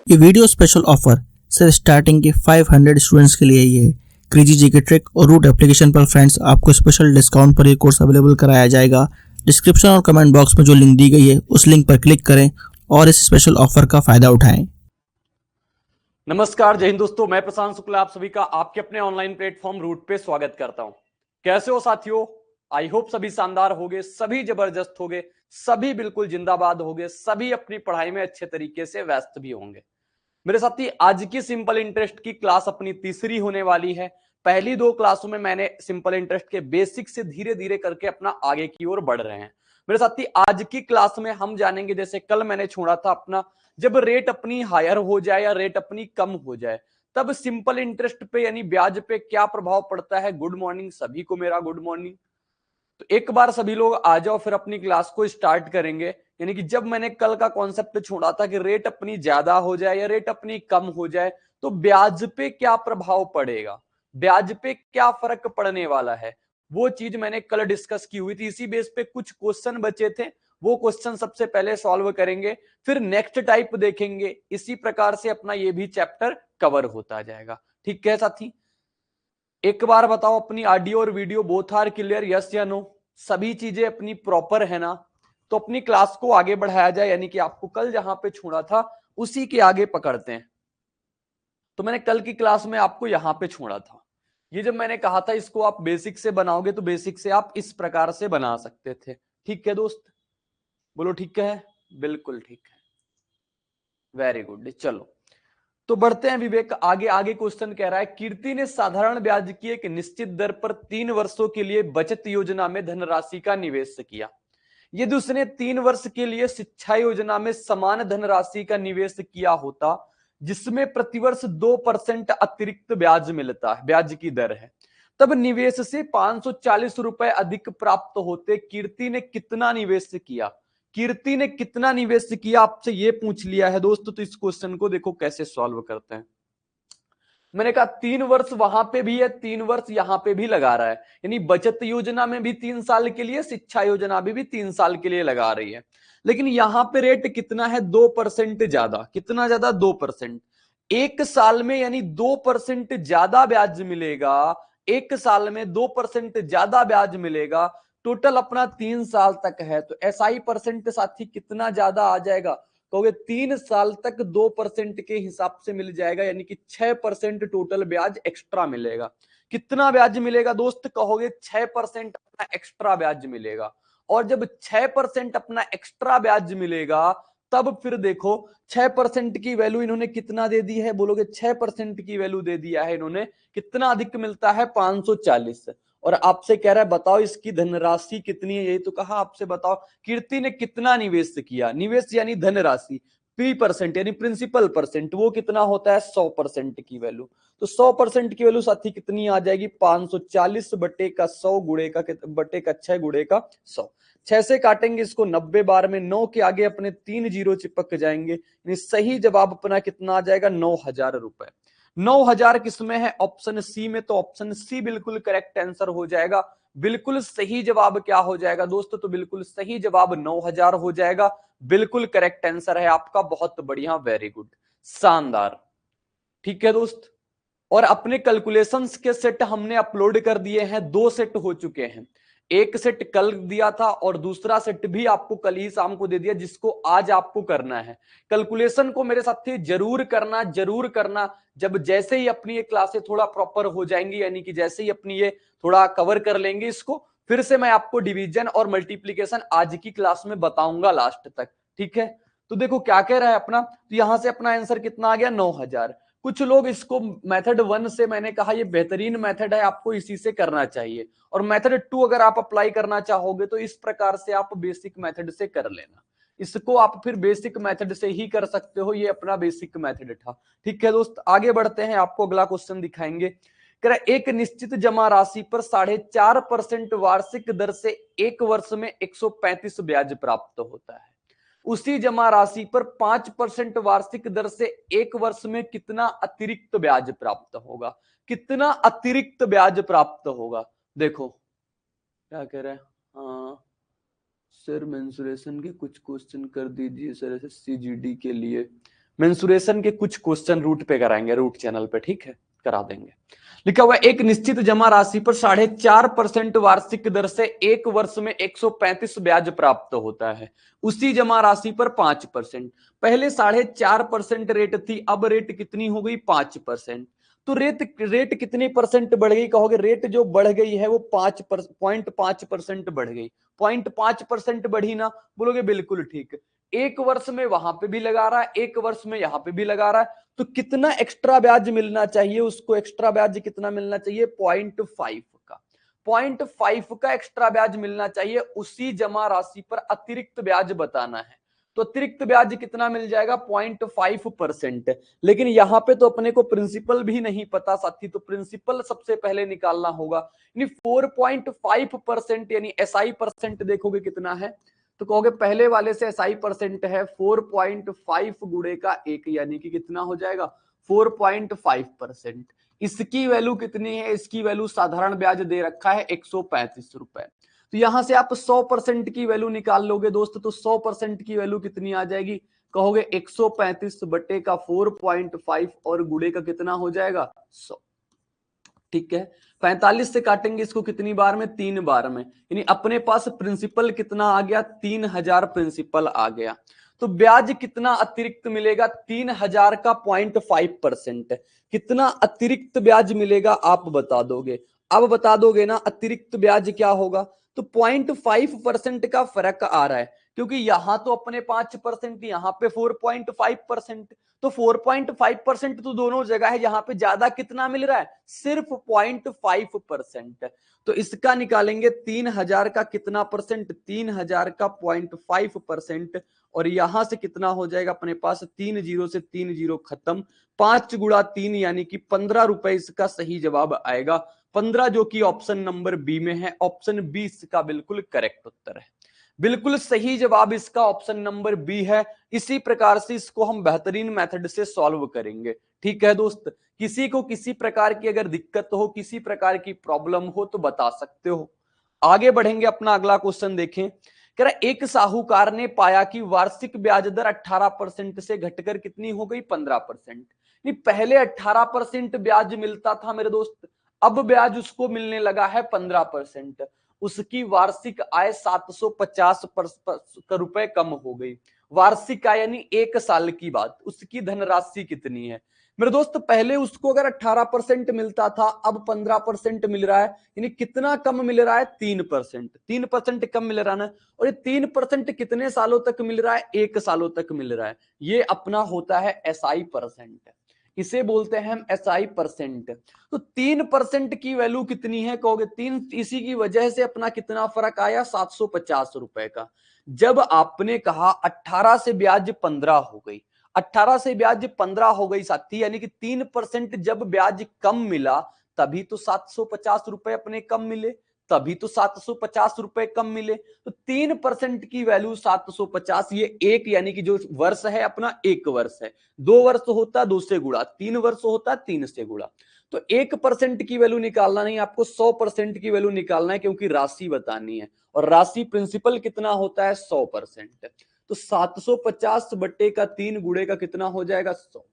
ये video special offer सिर्फ starting के 500 स्टूडेंट्स के लिए ही है। क्रेजी जीके ट्रिक और रूट एप्लीकेशन पर फ्रेंड्स आपको स्पेशल डिस्काउंट पर ये कोर्स अवेलेबल कराया जाएगा। डिस्क्रिप्शन और कमेंट बॉक्स में जो लिंक दी गई है उस लिंक पर क्लिक करें और इस स्पेशल ऑफर का फायदा उठाएं। नमस्कार, जय हिंद दोस्तों, मैं प्रशांत शुक्ला आप सभी का आपके अपने ऑनलाइन प्लेटफॉर्म रूट पे स्वागत करता हूं। कैसे हो साथियों? आई होप सभी शानदार होगे, सभी जबरदस्त होगे, सभी बिल्कुल जिंदाबाद होगे, सभी अपनी पढ़ाई में अच्छे तरीके से व्यस्त भी होंगे। मेरे साथी, आज की सिंपल इंटरेस्ट की क्लास अपनी तीसरी होने वाली है। पहली दो क्लासों में मैंने सिंपल इंटरेस्ट के बेसिक से धीरे धीरे करके अपना आगे की ओर बढ़ रहे हैं। मेरे साथी, आज की क्लास में हम जानेंगे, जैसे कल मैंने छोड़ा था अपना, जब रेट अपनी हायर हो जाए या रेट अपनी कम हो जाए तब सिंपल इंटरेस्ट पे यानी ब्याज पे क्या प्रभाव पड़ता है। गुड मॉर्निंग सभी को, मेरा गुड मॉर्निंग। तो एक बार सभी लोग आ जाओ, फिर अपनी क्लास को स्टार्ट करेंगे। यानी कि जब मैंने कल का कॉन्सेप्ट छोड़ा था कि रेट अपनी ज्यादा हो जाए या रेट अपनी कम हो जाए तो ब्याज पे क्या प्रभाव पड़ेगा, ब्याज पे क्या फर्क पड़ने वाला है, वो चीज मैंने कल डिस्कस की हुई थी। इसी बेस पे कुछ क्वेश्चन बचे थे, वो क्वेश्चन सबसे पहले सॉल्व करेंगे, फिर नेक्स्ट टाइप देखेंगे। इसी प्रकार से अपना ये भी चैप्टर कवर होता जाएगा। ठीक है साथी, एक बार बताओ, अपनी ऑडियो और video both are clear, yes या नो? सभी चीजें अपनी प्रॉपर है ना? तो अपनी क्लास को आगे बढ़ाया जाए, यानी कि आपको कल जहां पे छोड़ा था उसी के आगे पकड़ते हैं। तो मैंने कल की क्लास में आपको यहां पे छोड़ा था। ये जब मैंने कहा था इसको आप बेसिक से बनाओगे तो बेसिक से आप इस प्रकार से बना सकते थे। ठीक है दोस्त, बोलो ठीक है? बिल्कुल ठीक है, वेरी गुड। चलो तो बढ़ते हैं विवेक आगे। आगे क्वेश्चन कह रहा है, कीर्ति ने साधारण ब्याज की एक निश्चित दर पर 3 वर्षों के लिए बचत योजना में धनराशि का निवेश किया। यदि उसने 3 वर्ष के लिए शिक्षा योजना में समान धनराशि का निवेश किया होता जिसमें प्रतिवर्ष 2% अतिरिक्त ब्याज मिलता है, ब्याज की दर है, तब निवेश से 540 रुपए अधिक प्राप्त होते। कीर्ति ने कितना निवेश किया? कीर्ति ने कितना निवेश किया आपसे ये पूछ लिया है दोस्तों। तो इस क्वेश्चन को देखो कैसे सॉल्व करते हैं। मैंने कहा 3 वर्ष वहां पे भी है, 3 वर्ष यहां पे भी लगा रहा है, यानी बचत योजना में भी 3 साल के लिए, शिक्षा योजना भी 3 साल के लिए लगा रही है। लेकिन यहां पे रेट कितना है? 2% ज्यादा। कितना ज्यादा? 2%। एक साल में यानी 2% ज्यादा ब्याज मिलेगा। एक साल में 2% ज्यादा ब्याज मिलेगा। टोटल अपना 3 साल तक है, तो एसआई परसेंट साथी कितना ज्यादा आ जाएगा? कहोगे 3 साल तक 2% के हिसाब से मिल जाएगा, यानी कि 6% टोटल ब्याज एक्स्ट्रा मिलेगा। कितना ब्याज मिलेगा दोस्त? कहोगे 6% अपना एक्स्ट्रा ब्याज मिलेगा। और जब 6% अपना एक्स्ट्रा ब्याज मिलेगा तब फिर देखो 6% की वैल्यू इन्होंने कितना दे दी है? बोलोगे 6% की वैल्यू दे दिया है इन्होंने। कितना अधिक मिलता है? 540। और आपसे कह रहा है बताओ इसकी धनराशि कितनी है। यही तो कहा आपसे, बताओ कीर्ति ने कितना निवेश किया। निवेश यानी धनराशि, पी परसेंट यानी प्रिंसिपल परसेंट, वो कितना होता है? 100% की वैल्यू। तो 100% की वैल्यू साथी कितनी आ जाएगी? 540 बटे का 100 गुणे का बटे का 6 गुणे का 100। 6 से काटेंगे इसको 90 बार में, 9 के आगे अपने 3 जीरो चिपक जाएंगे, यानी सही जवाब अपना कितना आ जाएगा? 9,000 रुपए। 9,000 किसमें है? ऑप्शन सी में। तो ऑप्शन सी बिल्कुल करेक्ट आंसर हो जाएगा। बिल्कुल सही जवाब क्या हो जाएगा दोस्तों? तो बिल्कुल सही जवाब 9,000 हो जाएगा। बिल्कुल करेक्ट आंसर है आपका। बहुत बढ़िया, वेरी गुड, शानदार। ठीक है दोस्त, और अपने कैलकुलेशंस के सेट हमने अपलोड कर दिए हैं। 2 सेट हो चुके हैं, एक सेट कल दिया था और दूसरा सेट भी आपको कल ही शाम को दे दिया, जिसको आज आपको करना है। कैलकुलेशन को मेरे साथी जरूर करना, जरूर करना। जब जैसे ही अपनी ये क्लासें थोड़ा प्रॉपर हो जाएंगी, यानी कि जैसे ही अपनी ये थोड़ा कवर कर लेंगे इसको, फिर से मैं आपको डिवीजन और मल्टीप्लीकेशन आज की क्लास में बताऊंगा लास्ट तक। ठीक है, तो देखो क्या कह रहा है अपना। तो यहां से अपना आंसर कितना आ गया? 9,000। कुछ लोग इसको मेथड 1 से, मैंने कहा ये बेहतरीन मेथड है, आपको इसी से करना चाहिए। और मेथड 2 अगर आप अप्लाई करना चाहोगे तो इस प्रकार से आप बेसिक मेथड से कर लेना। इसको आप फिर बेसिक मेथड से ही कर सकते हो, ये अपना बेसिक मेथड था। ठीक है दोस्त, आगे बढ़ते हैं, आपको अगला क्वेश्चन दिखाएंगे। एक निश्चित जमा राशि पर 4.5% वार्षिक दर से एक वर्ष में 135 ब्याज प्राप्त होता है। उसी जमा राशि पर 5% वार्षिक दर से एक वर्ष में कितना अतिरिक्त ब्याज प्राप्त होगा? कितना अतिरिक्त ब्याज प्राप्त होगा? देखो क्या कह रहे हैं। हाँ सर, मेंसुरेशन के कुछ क्वेश्चन कर दीजिए सर, एसएससी जीडी के लिए। मेंसुरेशन के कुछ क्वेश्चन रूट पे कराएंगे, रूट चैनल पे, ठीक है, करा देंगे। लिखा हुआ एक निश्चित जमा राशि पर 4.5% वार्षिक दर से एक वर्ष में 135 ब्याज प्राप्त होता है। उसी जमा राशि पर 5%, पहले 4.5% रेट थी, अब रेट कितनी हो गई 5%। तो रेट कितनी परसेंट बढ़ गई कहोगे? रेट जो बढ़ गई है वो 0.5% बढ़ गई। 0.5% बढ़ी ना, बोलोगे बिल्कुल ठीक। एक वर्ष में वहां पे भी लगा रहा है, एक वर्ष में यहां पे भी लगा रहा है, तो कितना एक्स्ट्रा ब्याज मिलना चाहिए उसको? एक्स्ट्रा ब्याज कितना मिलना चाहिए? 0.5 का। 0.5 का एक्स्ट्रा ब्याज मिलना चाहिए। उसी जमा राशि पर अतिरिक्त ब्याज बताना है, तो अतिरिक्त ब्याज कितना मिल जाएगा? 0.5%। लेकिन यहां पे तो अपने को प्रिंसिपल भी नहीं पता साथी, तो प्रिंसिपल सबसे पहले निकालना होगा। यानी 4.5% यानी एसआई परसेंट देखोगे कितना है, तो कहोगे पहले वाले से एसआई परसेंट है 4.5 गुणे का 1, यानी कि कितना हो जाएगा? 4.5%। इसकी वैल्यू कितनी है? इसकी वैल्यू साधारण ब्याज दे रखा है 135 रुपए। तो यहां से आप 100% की वैल्यू निकाल लोगे दोस्त, तो 100% की वैल्यू कितनी आ जाएगी? कहोगे 135 बटे का 4.5 और गुणे का कितना हो जाएगा? 100। ठीक है, 45 से काटेंगे इसको कितनी बार में? 3 बार में। यानी अपने पास प्रिंसिपल कितना आ गया? 3000 प्रिंसिपल आ गया। तो ब्याज कितना अतिरिक्त मिलेगा? 3000 का 0.5%। कितना अतिरिक्त ब्याज मिलेगा आप बता दोगे? अब बता दोगे ना अतिरिक्त ब्याज क्या होगा? तो 0.5% का फर्क आ रहा है, क्योंकि यहां तो अपने 5%, यहां पे 4.5%। तो 4.5% तो दोनों जगह है, यहां पे ज्यादा कितना मिल रहा है? सिर्फ 0.5%। तो इसका निकालेंगे 3000 का कितना परसेंट? 3000 का 0.5%। और यहां से कितना हो जाएगा अपने पास? 3 जीरो से 3 जीरो खत्म, 5 गुणा 3 यानी कि 15 रुपए इसका सही जवाब आएगा। 15 जो कि ऑप्शन नंबर बी में है। ऑप्शन बी इसका बिल्कुल करेक्ट उत्तर है। बिल्कुल सही जवाब इसका ऑप्शन नंबर बी है। इसी प्रकार से इसको हम बेहतरीन मेथड से सॉल्व करेंगे। ठीक है दोस्त, किसी को किसी प्रकार की अगर दिक्कत हो, किसी प्रकार की प्रॉब्लम हो तो बता सकते हो। आगे बढ़ेंगे, अपना अगला क्वेश्चन देखें। कह रहा एक साहूकार ने पाया कि वार्षिक ब्याज दर 18% से घटकर कितनी हो गई? 15%। नहीं, पहले 18% ब्याज मिलता था मेरे दोस्त, अब ब्याज उसको मिलने लगा है 15%। उसकी वार्षिक आय 750 रुपए कम हो गई। वार्षिक आय यानी एक साल की बात। उसकी धनराशि कितनी है मेरे दोस्त? पहले उसको अगर 18% मिलता था, अब 15% मिल रहा है, यानी कितना कम मिल रहा है? 3%। 3% कम मिल रहा है ना। और ये 3% कितने सालों तक मिल रहा है? 1 सालों तक मिल रहा है। ये अपना होता है एसआई परसेंट, इसे बोलते हैं हम एसआई परसेंट। तो 3% की वैल्यू कितनी है कहोगे? 3, इसी की वजह से अपना कितना फर्क आया? 750 रुपए का। जब आपने कहा 18 से ब्याज 15 हो गई, 18 से ब्याज 15 हो गई साथी, यानी कि 3% जब ब्याज कम मिला, तभी तो 750 रुपए अपने कम मिले, तभी तो 750 रुपए कम मिले। तो 3% की वैल्यू 750, ये एक यानी कि जो वर्ष है अपना 1 वर्ष है। 2 वर्ष होता 2 से गुणा, 3 वर्ष होता 3 से गुणा। तो 1% की वैल्यू निकालना नहीं, आपको 100% की वैल्यू निकालना है, क्योंकि राशि बतानी है। और राशि प्रिंसिपल कितना होता है? 100%। तो 750 बट्टे का 3 गुणे का कितना हो जाएगा? 100।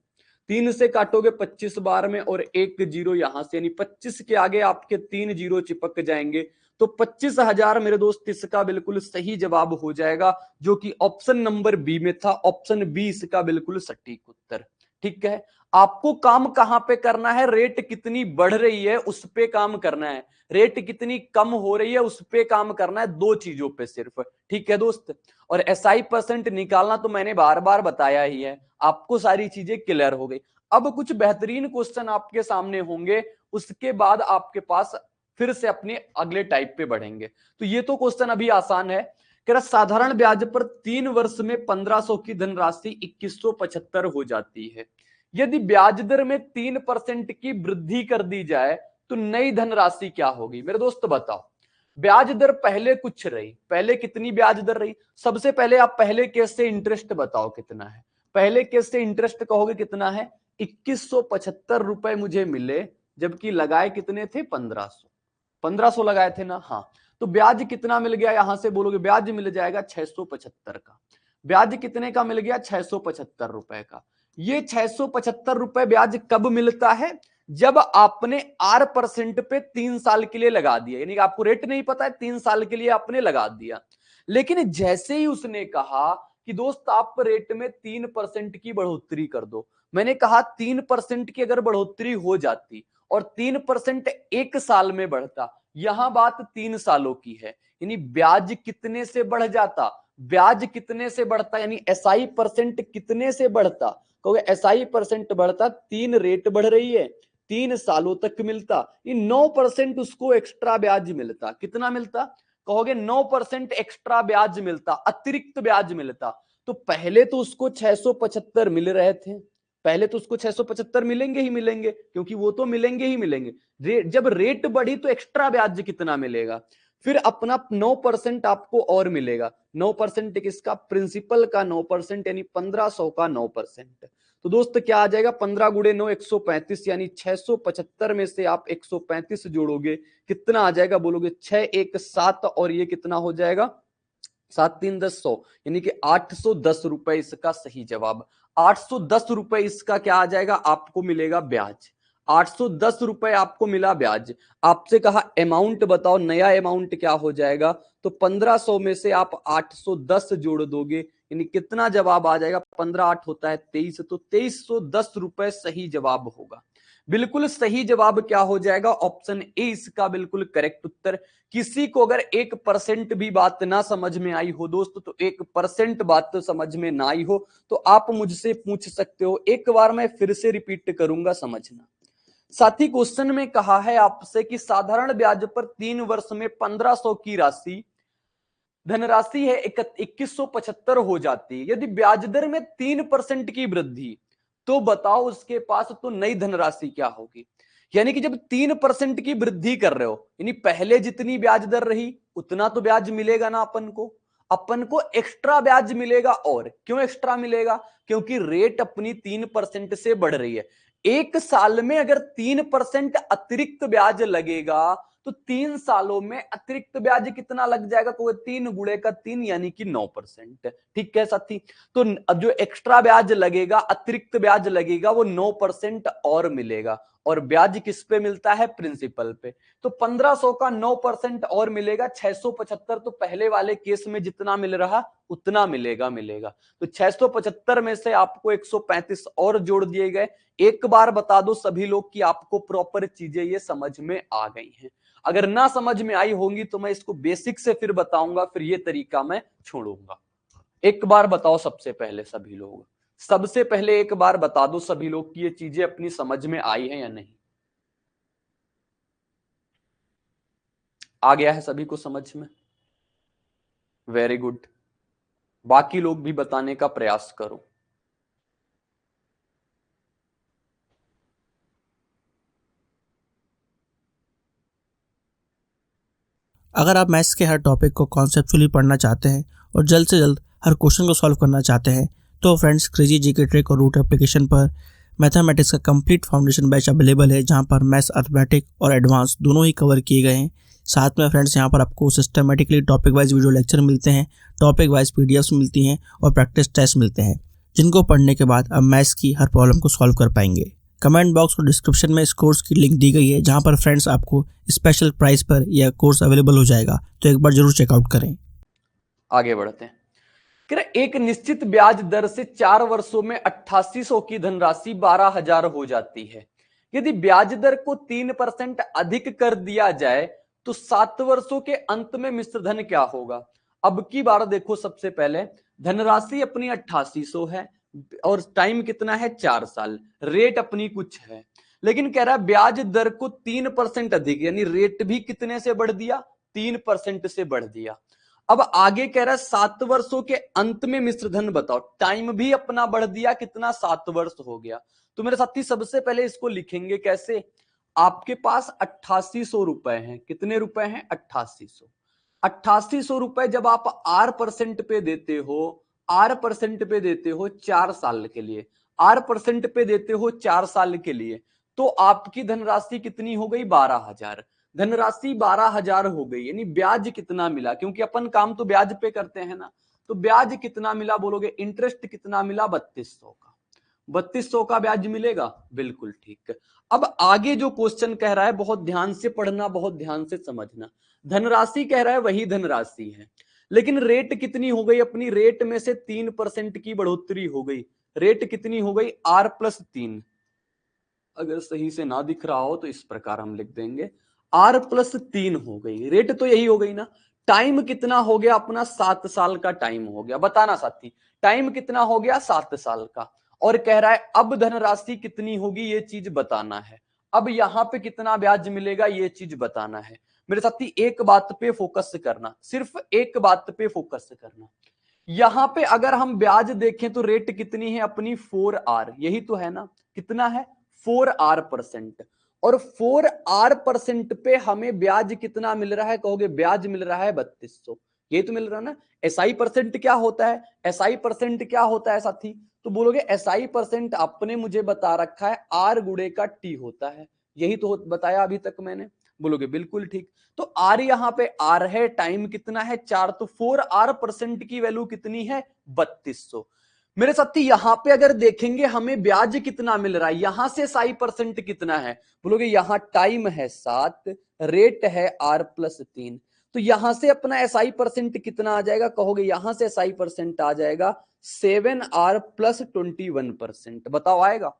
3 से काटोगे 25 बार में, और 1 जीरो यहां से, यानी 25 के आगे आपके 3 जीरो चिपक जाएंगे। तो 25,000 मेरे दोस्त इसका बिल्कुल सही जवाब हो जाएगा, जो कि ऑप्शन नंबर बी में था। ऑप्शन बी इसका बिल्कुल सटीक उत्तर। ठीक है, आपको काम कहां पे करना है? रेट कितनी बढ़ रही है उस पे काम करना है, रेट कितनी कम हो रही है उस पे काम करना है, 2 चीजों पे सिर्फ। ठीक है दोस्त, और एसआई परसेंट निकालना तो मैंने बार बार बताया ही है, आपको सारी चीजें क्लियर हो गई। अब कुछ बेहतरीन क्वेश्चन आपके सामने होंगे, उसके बाद आपके पास फिर से अपने अगले टाइप पे बढ़ेंगे। तो ये तो क्वेश्चन अभी आसान है। कह रहा साधारण ब्याज पर 3 वर्ष में 1500 की धनराशि 2175 हो जाती है। यदि ब्याज दर में 3% की वृद्धि कर दी जाए तो नई धनराशि क्या होगी? मेरे दोस्त बताओ, ब्याज दर पहले कुछ रही, पहले कितनी ब्याज दर रही? सबसे पहले आप पहले केस से इंटरेस्ट बताओ कितना है। पहले केस से इंटरेस्ट कहोगे कितना है? 2175 रुपए मुझे मिले, जबकि लगाए कितने थे? 1500। 1500 लगाए थे ना? हाँ। तो ब्याज कितना मिल गया? यहां से बोलोगे ब्याज मिल जाएगा 675 का। ब्याज कितने का मिल गया? 675 रुपए का। ये 675 रुपए ब्याज कब मिलता है? जब आपने R% पे 3 साल के लिए लगा दिया, यानी कि आपको रेट नहीं पता है, 3 साल के लिए आपने लगा दिया। लेकिन जैसे ही उसने कहा कि दोस्त आप रेट में 3% की बढ़ोतरी कर दो, मैंने कहा 3% की अगर बढ़ोतरी हो जाती और 3% एक साल में बढ़ता, यहां बात 3 सालों की है, यानी ब्याज कितने से बढ़ जाता? ब्याज कितने से बढ़ता, यानी एसआई परसेंट कितने से बढ़ता? कहोगे एसआई परसेंट बढ़ता, 3 रेट बढ़ रही है, 3 सालों तक मिलता, ये 9% उसको एक्स्ट्रा ब्याज मिलता। कितना मिलता? कहोगे 9% एक्स्ट्रा ब्याज मिलता, अतिरिक्त ब्याज मिलता। तो पहले तो उसको 675 मिल रहे थे, पहले तो उसको 675 मिलेंगे ही मिलेंगे, क्योंकि वो तो मिलेंगे ही मिलेंगे। जब रेट बढ़ी तो एक्स्ट्रा ब्याज कितना मिलेगा? फिर अपना 9% आपको और मिलेगा। 9% किसका? प्रिंसिपल का 9%, यानी 1500 का 9%। तो दोस्त क्या आ जाएगा? 15 गुणे 9 135, यानी 675 में से आप 135 जोड़ोगे, कितना आ जाएगा बोलोगे? 6 1 7, और ये कितना हो जाएगा? 7 3 10 100, यानी कि 810 रुपए इसका सही जवाब। 810 रुपए इसका क्या आ जाएगा? आपको मिलेगा ब्याज। 810 रुपए आपको मिला ब्याज। आपसे कहा अमाउंट बताओ, नया अमाउंट क्या हो जाएगा? तो 1500 में से आप 810 जोड़ दोगे, यानी कितना जवाब आ जाएगा? 15 8 होता है 23, तो 2310 रुपए सही जवाब होगा। बिल्कुल सही जवाब क्या हो जाएगा? ऑप्शन ए इसका बिल्कुल करेक्ट उत्तर। किसी को अगर 1% भी बात ना समझ में आई हो दोस्त, तो 1% बात तो समझ में ना आई हो तो आप मुझसे पूछ सकते हो। एक बार मैं फिर से रिपीट करूंगा, समझना। साथी क्वेश्चन में कहा है आपसे कि साधारण ब्याज पर 3 वर्ष में 1500 की राशि, धनराशि है 2175 हो जाती है। यदि ब्याज दर में 3% की वृद्धि, तो बताओ उसके पास तो नई धनराशि क्या होगी? यानी कि जब 3% की वृद्धि कर रहे हो, यानी पहले जितनी ब्याज दर रही उतना तो ब्याज मिलेगा ना अपन को एक्स्ट्रा ब्याज मिलेगा। और क्यों एक्स्ट्रा मिलेगा? क्योंकि रेट अपनी 3% से बढ़ रही है। एक साल में अगर 3% अतिरिक्त ब्याज लगेगा तो 3 सालों में अतिरिक्त ब्याज कितना लग जाएगा? तो 3 गुणे का 3, यानी कि 9%। ठीक है साथी? तो अब जो एक्स्ट्रा ब्याज लगेगा, अतिरिक्त ब्याज लगेगा, वो 9% और मिलेगा। और ब्याज किस पे मिलता है? प्रिंसिपल पे। तो 1500 का 9% और मिलेगा, 675। तो पहले वाले केस में जितना मिल रहा उतना मिलेगा। तो 675 में से आपको 135 और जोड़ दिए गए। एक बार बता दो सभी लोग कि आपको प्रॉपर चीजें ये समझ में आ गई हैं। अगर ना समझ में आई होंगी तो मैं इसको बेसिक से फिर बताऊंगा, फिर ये तरीका मैं छोड़ूंगा। एक बार बताओ सबसे पहले सभी लोग, सबसे पहले एक बार बता दो सभी लोग कि ये चीजें अपनी समझ में आई है या नहीं। आ गया है सभी को समझ में? Very good. बाकी लोग भी बताने का प्रयास करो। अगर आप मैथ्स के हर टॉपिक को कॉन्सेप्चुअली पढ़ना चाहते हैं और जल्द से जल्द हर क्वेश्चन को सॉल्व करना चाहते हैं, तो फ्रेंड्स क्रेजी जीके ट्रिक और रूट एप्लीकेशन पर मैथमेटिक्स का कंप्लीट फाउंडेशन बैच अवेलेबल है, जहां पर मैथ्स, अर्थमेटिक और एडवांस दोनों ही कवर किए गए हैं। साथ में फ्रेंड्स यहाँ पर आपको systematically topic wise video lecture मिलते हैं, टॉपिक वाइज पीडीएफ्स मिलती हैं और प्रैक्टिस टेस्ट मिलते हैं, जिनको पढ़ने के बाद आप मैथ्स की हर प्रॉब्लम को सॉल्व कर पाएंगे। कमेंट बॉक्स और डिस्क्रिप्शन में इस कोर्स की लिंक दी गई है, जहां पर फ्रेंड्स आपको स्पेशल प्राइस पर यह कोर्स अवेलेबल हो जाएगा, तो एक बार जरूर चेकआउट करें। आगे बढ़ते हैं। एक निश्चित ब्याज दर से 4 वर्षों में 8800 की धनराशि 12,000 हो जाती है। यदि ब्याज दर को 3% अधिक कर दिया जाए तो 7 वर्षों के अंत में मिश्र धन क्या होगा? अब की बार देखो, सबसे पहले धनराशि अपनी 8800 है और टाइम कितना है? 4 साल। रेट अपनी कुछ है, लेकिन कह रहा है ब्याज दर को 3% अधिक, यानी रेट भी कितने से बढ़ दिया? 3% से बढ़ दिया। अब आगे कह रहा है 7 वर्षों के अंत में मिश्र धन बताओ। टाइम भी अपना बढ़ दिया, कितना? 7 वर्ष हो गया। तो मेरे साथी सबसे पहले इसको लिखेंगे कैसे? आपके पास 8800 रुपए हैं। कितने रुपए हैं? 8800। 8800 रुपए जब आप R% पे देते हो, R% पे देते हो 4 साल के लिए, R% पे देते हो 4 साल के लिए, तो आपकी धनराशि कितनी हो गई? 12,000। धनराशि 12,000 हो गई, यानी ब्याज कितना मिला? क्योंकि अपन काम तो ब्याज पे करते हैं ना, तो ब्याज कितना मिला बोलोगे? इंटरेस्ट कितना मिला? 3200 का। 3200 का ब्याज मिलेगा, बिल्कुल ठीक। अब आगे जो क्वेश्चन कह रहा है बहुत ध्यान से पढ़ना, बहुत ध्यान से समझना। धनराशि कह रहा है वही धनराशि है, लेकिन रेट कितनी हो गई अपनी, रेट में से 3% की बढ़ोतरी हो गई। रेट कितनी हो गई, R+3। अगर सही से ना दिख रहा हो तो इस प्रकार हम लिख देंगे, R+3 हो गई। रेट तो यही हो गई ना। टाइम कितना हो गया अपना, 7 साल का टाइम हो गया। बताना साथी, टाइम कितना हो गया, 7 साल का। और कह रहा है अब धनराशि कितनी होगी, ये चीज बताना है। अब यहां पे कितना ब्याज मिलेगा, ये चीज बताना है। मेरे साथी एक बात पे फोकस करना, सिर्फ एक बात पे फोकस करना। यहां पे अगर हम ब्याज देखें तो रेट कितनी है अपनी, 4R, यही तो है ना। कितना है, 4R%। और 4R% पे हमें ब्याज कितना मिल रहा है, कहोगे ब्याज मिल रहा है 3200, यही तो मिल रहा है ना। एसआई परसेंट क्या होता है, एसआई परसेंट क्या होता है साथी, तो बोलोगे एसआई परसेंट आपने मुझे बता रखा है आर गुणे का टी होता है, यही तो बताया अभी तक मैंने। बोलोगे बिल्कुल ठीक। तो आर यहां पे आर है, टाइम कितना है 4, तो 4R% की वैल्यू कितनी है 3200। मेरे साथी यहां पे अगर देखेंगे हमें ब्याज कितना मिल रहा है, यहां से साई परसेंट कितना है, बोलोगे यहां टाइम है 7, रेट है R+3, तो यहां से अपना एसआई परसेंट कितना आ जाएगा, कहोगे यहां से एसआई परसेंट आ जाएगा 7R+21%। बताओ आएगा,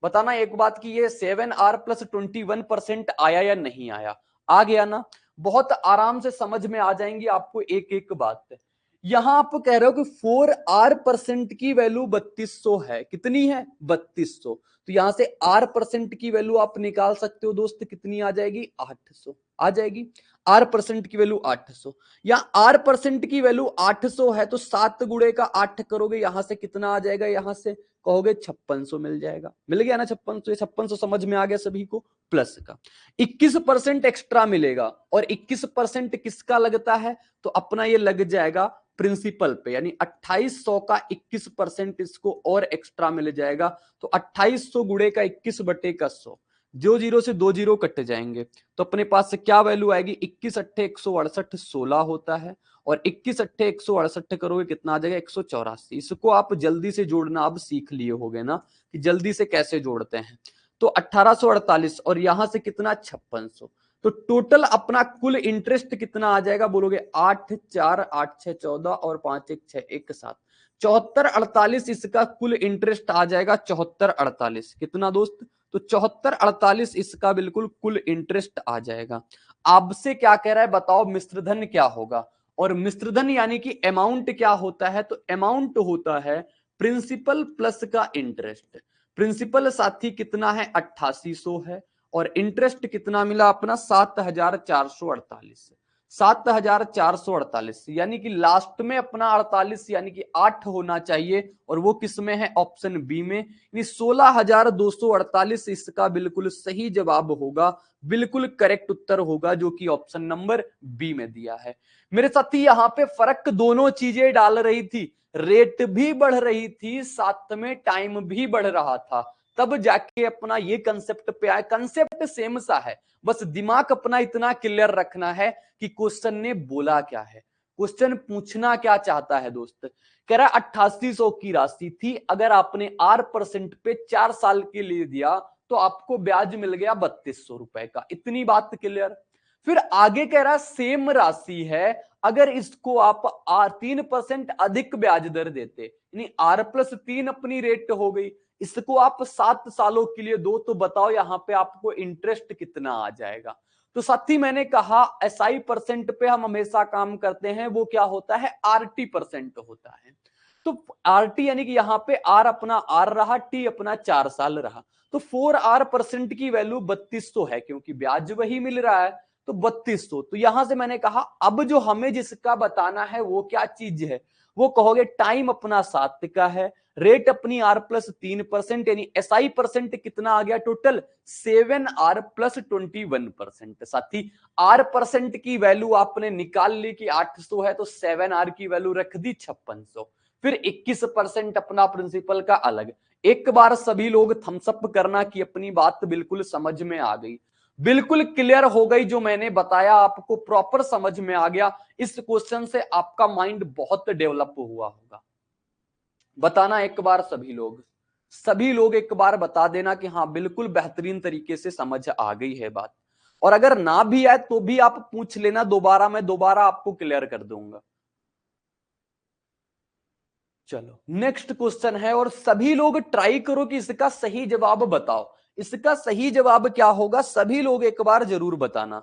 बताना एक बात की ये 7R+21% आया या नहीं आया, आ गया ना। बहुत आराम से समझ में आ जाएंगी आपको एक एक बात। यहां आप कह रहे हो कि 4R% की वैल्यू 3200 है, कितनी है 3200, तो यहां से R% की वैल्यू आप निकाल सकते हो दोस्त, कितनी आ जाएगी 800 आ जाएगी। R% की वैल्यू 800, या R% की वैल्यू 800 है तो 7 गुणे का 8 करोगे, यहां से कितना आ जाएगा, यहां से कहोगे 5600 मिल जाएगा। मिल गया ना 5600, 5600 समझ में आ गया सभी को। प्लस का 21% एक्स्ट्रा मिलेगा, और 21% किसका लगता है, तो अपना ये लग जाएगा प्रिंसिपल पे, यानी 2800 का 21% इसको और एक्स्ट्रा मिल जाएगा। तो 2800 गुणे का 21/100, जो जीरो से दो जीरो कट जाएंगे, तो अपने पास से क्या वैल्यू आएगी, 21 अट्ठे 168 16 होता है, और 21 अट्ठे 168 करोगे कितना आ जाएगा 184। इसको आप जल्दी से जोड़ना अब सीख लिए होगे ना, कि जल्दी से कैसे जोड़ते हैं। तो 1848 और यहां से कितना 5600, तो टोटल अपना कुल इंटरेस्ट कितना आ जाएगा, बोलोगे 8 4 8 6 14 और 5 1 6 1 7, 7448 इसका कुल इंटरेस्ट आ जाएगा। 7448 कितना दोस्त, तो 7448 इसका बिल्कुल कुल इंटरेस्ट आ जाएगा। आपसे क्या कह रहा है बताओ, मिश्रधन क्या होगा, और मिश्रधन यानी कि अमाउंट क्या होता है, तो अमाउंट होता है प्रिंसिपल प्लस का इंटरेस्ट। प्रिंसिपल साथी कितना है 8800 है, और इंटरेस्ट कितना मिला अपना 7448, 7448, यानी कि लास्ट में अपना 48 यानी कि 8 होना चाहिए, और वो किस में है, ऑप्शन बी में, यानी 16248 इसका बिल्कुल सही जवाब होगा, बिल्कुल करेक्ट उत्तर होगा, जो कि ऑप्शन नंबर बी में दिया है। मेरे साथी यहां पे फर्क दोनों चीजें डाल रही थी, रेट भी बढ़ रही थी, साथ में टाइम भी बढ़ रहा था, तब जाके अपना ये कंसेप्ट पे आया। कंसेप्ट सेम सा है, बस दिमाग अपना इतना क्लियर रखना है कि क्वेश्चन ने बोला क्या है, क्वेश्चन पूछना क्या चाहता है दोस्त। कह रहा 8800 की राशि थी, अगर आपने R% पे 4 साल के लिए दिया तो आपको ब्याज मिल गया 3200 रुपए का, इतनी बात क्लियर। फिर आगे कह रहा सेम राशि है, अगर इसको आप 3% अधिक ब्याज दर देते, यानी R+3 अपनी रेट हो गई, इसको आप 7 सालों के लिए दो, तो बताओ यहां पे आपको इंटरेस्ट कितना आ जाएगा। तो साथी मैंने कहा एसआई परसेंट पे हम हमेशा काम करते हैं, वो क्या होता है RT% होता है। तो RT यानी कि यहां पे R अपना R रहा, T अपना 4 साल रहा, तो 4R% की वैल्यू 3200 है, क्योंकि ब्याज वही मिल रहा है, तो 3200। तो यहां से मैंने कहा अब जो हमें जिसका बताना है वो क्या चीज है, वो कहोगे टाइम अपना 7 का है, रेट अपनी R+3%, यानी एसआई परसेंट कितना आ गया टोटल 7R+21%। साथी R% की वैल्यू आपने निकाल ली कि 800 है, तो 7R की वैल्यू रख दी 5600, फिर 21% अपना प्रिंसिपल का अलग। एक बार सभी लोग थम्सअप करना कि अपनी बात बिल्कुल समझ में आ गई, बिल्कुल क्लियर हो गई, जो मैंने बताया आपको प्रॉपर समझ में आ गया। इस क्वेश्चन से आपका माइंड बहुत डेवलप हुआ होगा। बताना एक बार सभी लोग, सभी लोग एक बार बता देना कि हाँ बिल्कुल बेहतरीन तरीके से समझ आ गई है बात, और अगर ना भी आए तो भी आप पूछ लेना दोबारा, मैं दोबारा आपको क्लियर कर दूंगा। चलो नेक्स्ट क्वेश्चन है, और सभी लोग ट्राई करो कि इसका सही जवाब बताओ। इसका सही जवाब क्या होगा, सभी लोग एक बार जरूर बताना।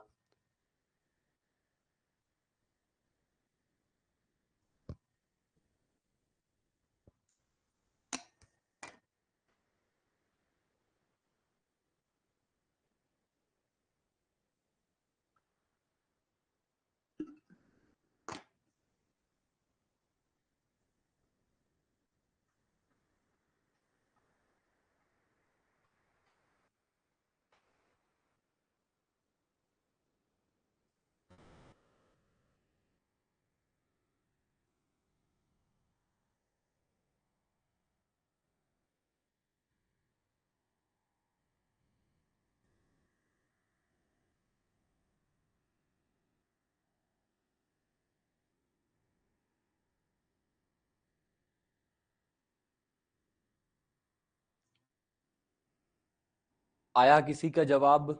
आया किसी का जवाब?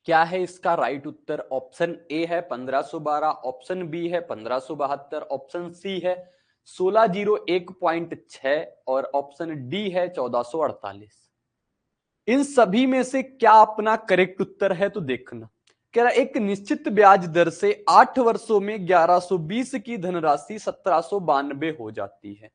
क्या है इसका राइट उत्तर? ऑप्शन ए है 1512, ऑप्शन बी है 1572, ऑप्शन सी है 1601.6 और ऑप्शन डी है 1448। इन सभी में से क्या अपना करेक्ट उत्तर है तो देखना। कह रहा एक निश्चित ब्याज दर से 8 वर्षों में 1120 की धनराशि 1792 हो जाती है।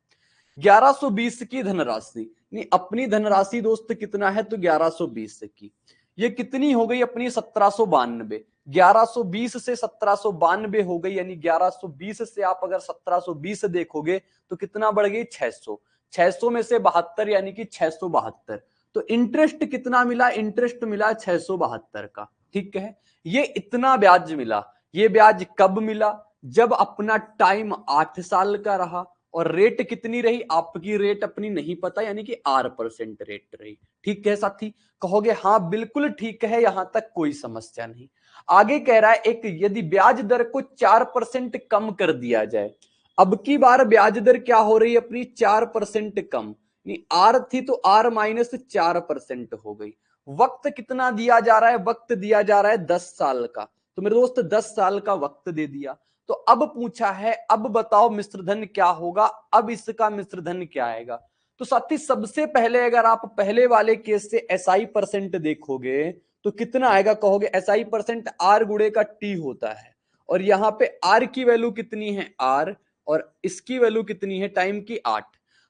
1120 की धनराशि, नहीं अपनी धनराशि दोस्त कितना है तो 1120 की, ये कितनी हो गई अपनी 1792। 1120 से 1792 हो गई, यानी 1120 से आप अगर 1720 देखोगे तो कितना बढ़ गई 600। 600 में से 72 यानी कि 672। तो इंटरेस्ट कितना मिला, इंटरेस्ट मिला 672 का। ठीक है, ये इतना ब्याज मिला। ये ब्याज कब मिला, जब अपना टाइम 8 साल का रहा, और रेट कितनी रही, आपकी रेट अपनी नहीं पता, यानी कि 8% रेट रही। ठीक है साथी, कहोगे हाँ बिल्कुल ठीक है, यहां तक कोई समस्या नहीं। आगे कह रहा है एक यदि ब्याज दर को 4% कम कर दिया जाए। अब की बार ब्याज दर क्या हो रही है अपनी, 4% कम, नहीं आर थी तो आर -4% हो गई। वक्त कितना दिया जा रहा है, वक्त दिया जा रहा है 10 साल का, तो मेरे दोस्त 10 साल का वक्त दे दिया। तो अब पूछा है, अब बताओ मिश्रधन क्या होगा, अब इसका मिश्रधन क्या आएगा। तो साथी सबसे पहले अगर आप पहले वाले केस से एसआई परसेंट देखोगे तो कितना आएगा, कहोगे एसआई परसेंट आर गुणे का टी होता है, और यहां पे आर की वैल्यू कितनी है आर, और इसकी वैल्यू कितनी है टाइम की 8।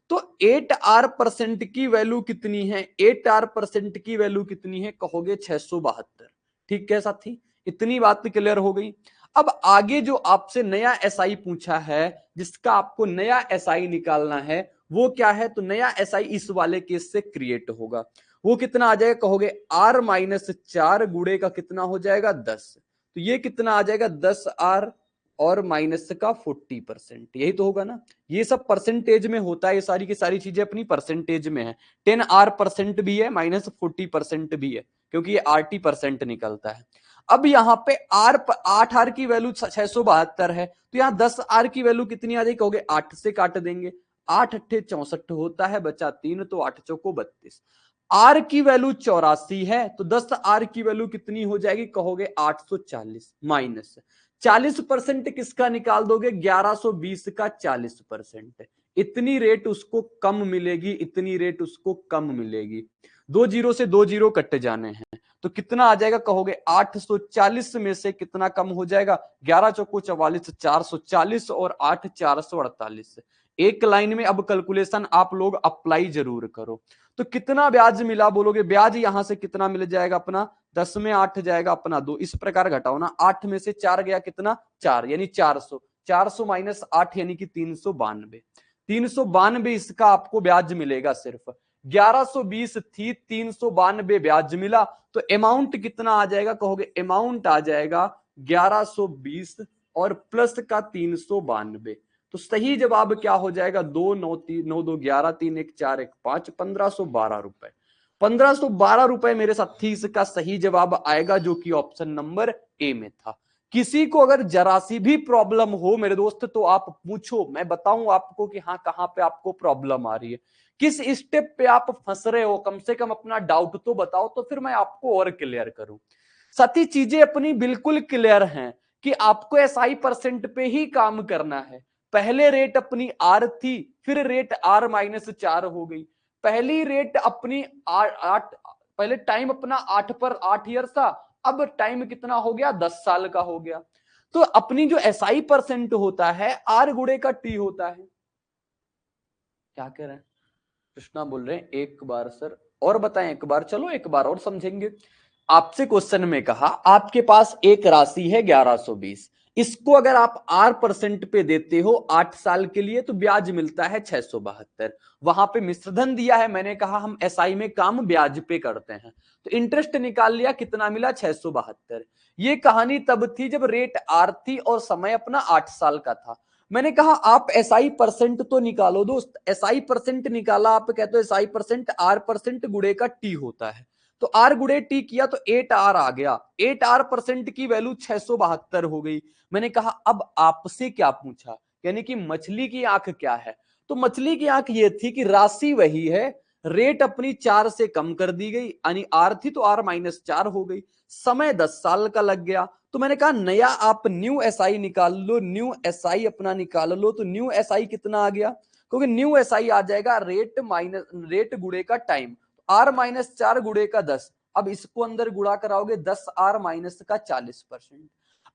तो 8R% की वैल्यू कितनी है, 8R% की वैल्यू कितनी है, कहोगे 672। ठीक है साथी, इतनी बात क्लियर हो गई। अब आगे जो आपसे नया एसआई पूछा है, जिसका आपको नया एसआई निकालना है, वो क्या है, तो नया एसआई इस वाले केस से क्रिएट होगा। वो कितना आ जाएगा, कहोगे R-4 गुणे का कितना हो जाएगा 10। तो ये कितना आ जाएगा 10R और माइनस का 40%, यही तो होगा ना। ये सब परसेंटेज में होता है, ये सारी की सारी चीजें अपनी परसेंटेज में है। 10R% भी है, -40% भी है, क्योंकि ये RT% निकलता है। अब यहाँ पे आर 8R की वैल्यू 672 है, तो यहाँ 10R की वैल्यू कितनी आ जाएगी, कहोगे 8 से काट देंगे, 8 अट्ठे 64 होता है, बचा 3, तो 8 चौको 32। आर की वैल्यू 84 है, तो 10R की वैल्यू कितनी हो जाएगी, कहोगे 840 माइनस 40% किसका निकाल दोगे, 1120 का 40%। इतनी रेट उसको कम मिलेगी, इतनी रेट उसको कम मिलेगी। 2 जीरो से 2 जीरो कट जाने हैं, तो कितना आ जाएगा, कहोगे 840 में से कितना कम हो जाएगा, 11 चौको 44, 440 और 8 448। एक लाइन में अब कैलकुलेशन आप लोग अप्लाई जरूर करो। तो कितना ब्याज मिला बोलोगे, ब्याज यहां से कितना मिल जाएगा अपना, 10 में 8 जाएगा अपना 2, इस प्रकार घटाओ ना, 8 में से 4 गया कितना 4, यानी 400, 400 माइनस 8 यानी कि 392। 392 इसका आपको ब्याज मिलेगा सिर्फ। 1120 थी, 392 ब्याज मिला, तो अमाउंट कितना आ जाएगा, कहोगे अमाउंट आ जाएगा 1120 और प्लस का 392। तो सही जवाब क्या हो जाएगा, 2 9 3 9 2 11 3 1 4 1 5 1512 रुपए। 1512 रुपए मेरे साथी इसका सही जवाब आएगा, जो कि ऑप्शन नंबर ए में था। किसी को अगर जरा सी भी प्रॉब्लम हो मेरे दोस्त तो आप पूछो, मैं बताऊं आपको कि हाँ कहां पे आपको प्रॉब्लम आ रही है, किस स्टेप पे आप फंस रहे हो, कम से कम अपना डाउट तो बताओ, तो फिर मैं आपको और क्लियर करूं। साथी चीजें अपनी बिल्कुल क्लियर हैं कि आपको एसआई परसेंट पे ही काम करना है। पहले रेट अपनी आर थी, फिर रेट आर -4 हो गई। पहली रेट अपनी आठ, पहले टाइम अपना 8 पर 8 ईयर था, अब टाइम कितना हो गया, 10 साल का हो गया। तो अपनी जो एसआई परसेंट होता है आर गुड़े का टी होता है। क्या कह रहे हैं कृष्णा, बोल रहे हैं एक बार सर और बताएं, एक बार, चलो एक बार और समझेंगे। आपसे क्वेश्चन में कहा आपके पास एक राशि है 1120, इसको अगर आप आर परसेंट पे देते हो 8 साल के लिए तो ब्याज मिलता है 672। वहां पे मिश्रधन दिया है, मैंने कहा हम एसआई में काम ब्याज पे करते हैं, तो इंटरेस्ट निकाल लिया, कितना मिला 672। ये कहानी तब थी जब रेट आर थी और समय अपना 8 साल का था। मैंने कहा आप एसआई परसेंट तो निकालो दोस्त, एसआई परसेंट निकाला, आप कहते हो एसआई परसेंट आर परसेंट गुड़े का टी होता है, तो आर गुड़े टी किया तो 8 आर आ गया, 8 आर परसेंट की वैल्यू 672 हो गई। मैंने कहा अब आपसे क्या पूछा, यानी कि मछली की आंख क्या है, तो मछली की आंख ये थी कि राशि वही है, रेट अपनी 4 से कम कर दी गई, यानी आर थी तो आर -4 हो गई, समय 10 साल का लग गया। तो मैंने कहा नया आप न्यू एसआई निकाल लो, न्यू एसआई अपना निकाल लो, तो न्यू एसआई कितना आ गया, क्योंकि न्यू एसआई आ जाएगा रेट गुड़े का टाइम, आर -4 गुड़े का 10। अब इसको अंदर गुड़ा कराओगे 10 आर माइनस का 40%,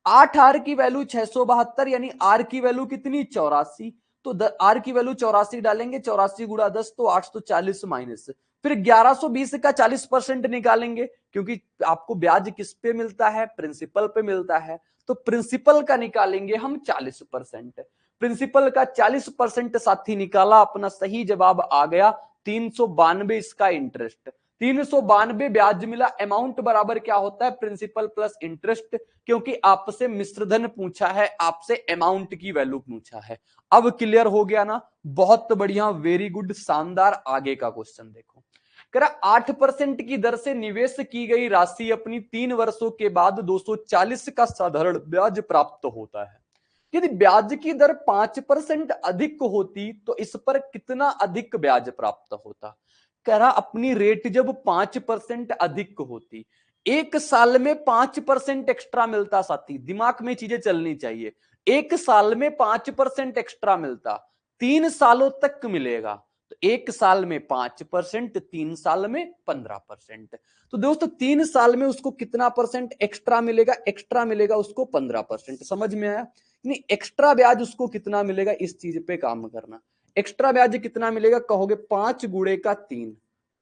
8 आर की वैल्यू 672, यानी आर की वैल्यू कितनी 84, तो आर की वैल्यू 84 डालेंगे, 84 गुड़ा 10 तो 840 माइनस, फिर 1120 का 40% निकालेंगे, क्योंकि आपको ब्याज किस पे मिलता है, प्रिंसिपल पे मिलता है, तो प्रिंसिपल का निकालेंगे हम 40%, प्रिंसिपल का 40% साथी निकाला, अपना सही जवाब आ गया 392 इसका इंटरेस्ट, 392 ब्याज मिला। अमाउंट बराबर क्या होता है, प्रिंसिपल प्लस इंटरेस्ट, क्योंकि आपसे मिश्रधन पूछा है, आपसे अमाउंट की वैल्यू पूछा है। अब क्लियर हो गया ना, बहुत बढ़िया, वेरी गुड, शानदार। आगे का क्वेश्चन देखो, कह रहा 8% की दर से निवेश की गई राशि अपनी 3 वर्षों के बाद 240 का साधारण ब्याज प्राप्त होता है। यदि ब्याज की दर 5% अधिक होती तो इस पर कितना अधिक ब्याज प्राप्त होता। कह रहा अपनी रेट जब 5% अधिक होती, एक साल में 5% एक्स्ट्रा मिलता, साथी दिमाग में चीजें चलनी चाहिए, एक साल में 5% एक्स्ट्रा मिलता, 3 सालों तक मिलेगा, तो एक साल में 5%, 3 साल में 15%। तो दोस्तों 3 साल में उसको कितना परसेंट एक्स्ट्रा मिलेगा, एक्स्ट्रा मिलेगा उसको 15%। समझ में आया, नहीं एक्स्ट्रा ब्याज उसको कितना मिलेगा, इस चीज पे काम करना। एक्स्ट्रा ब्याज कितना मिलेगा, कहोगे 5 गुणे का 3,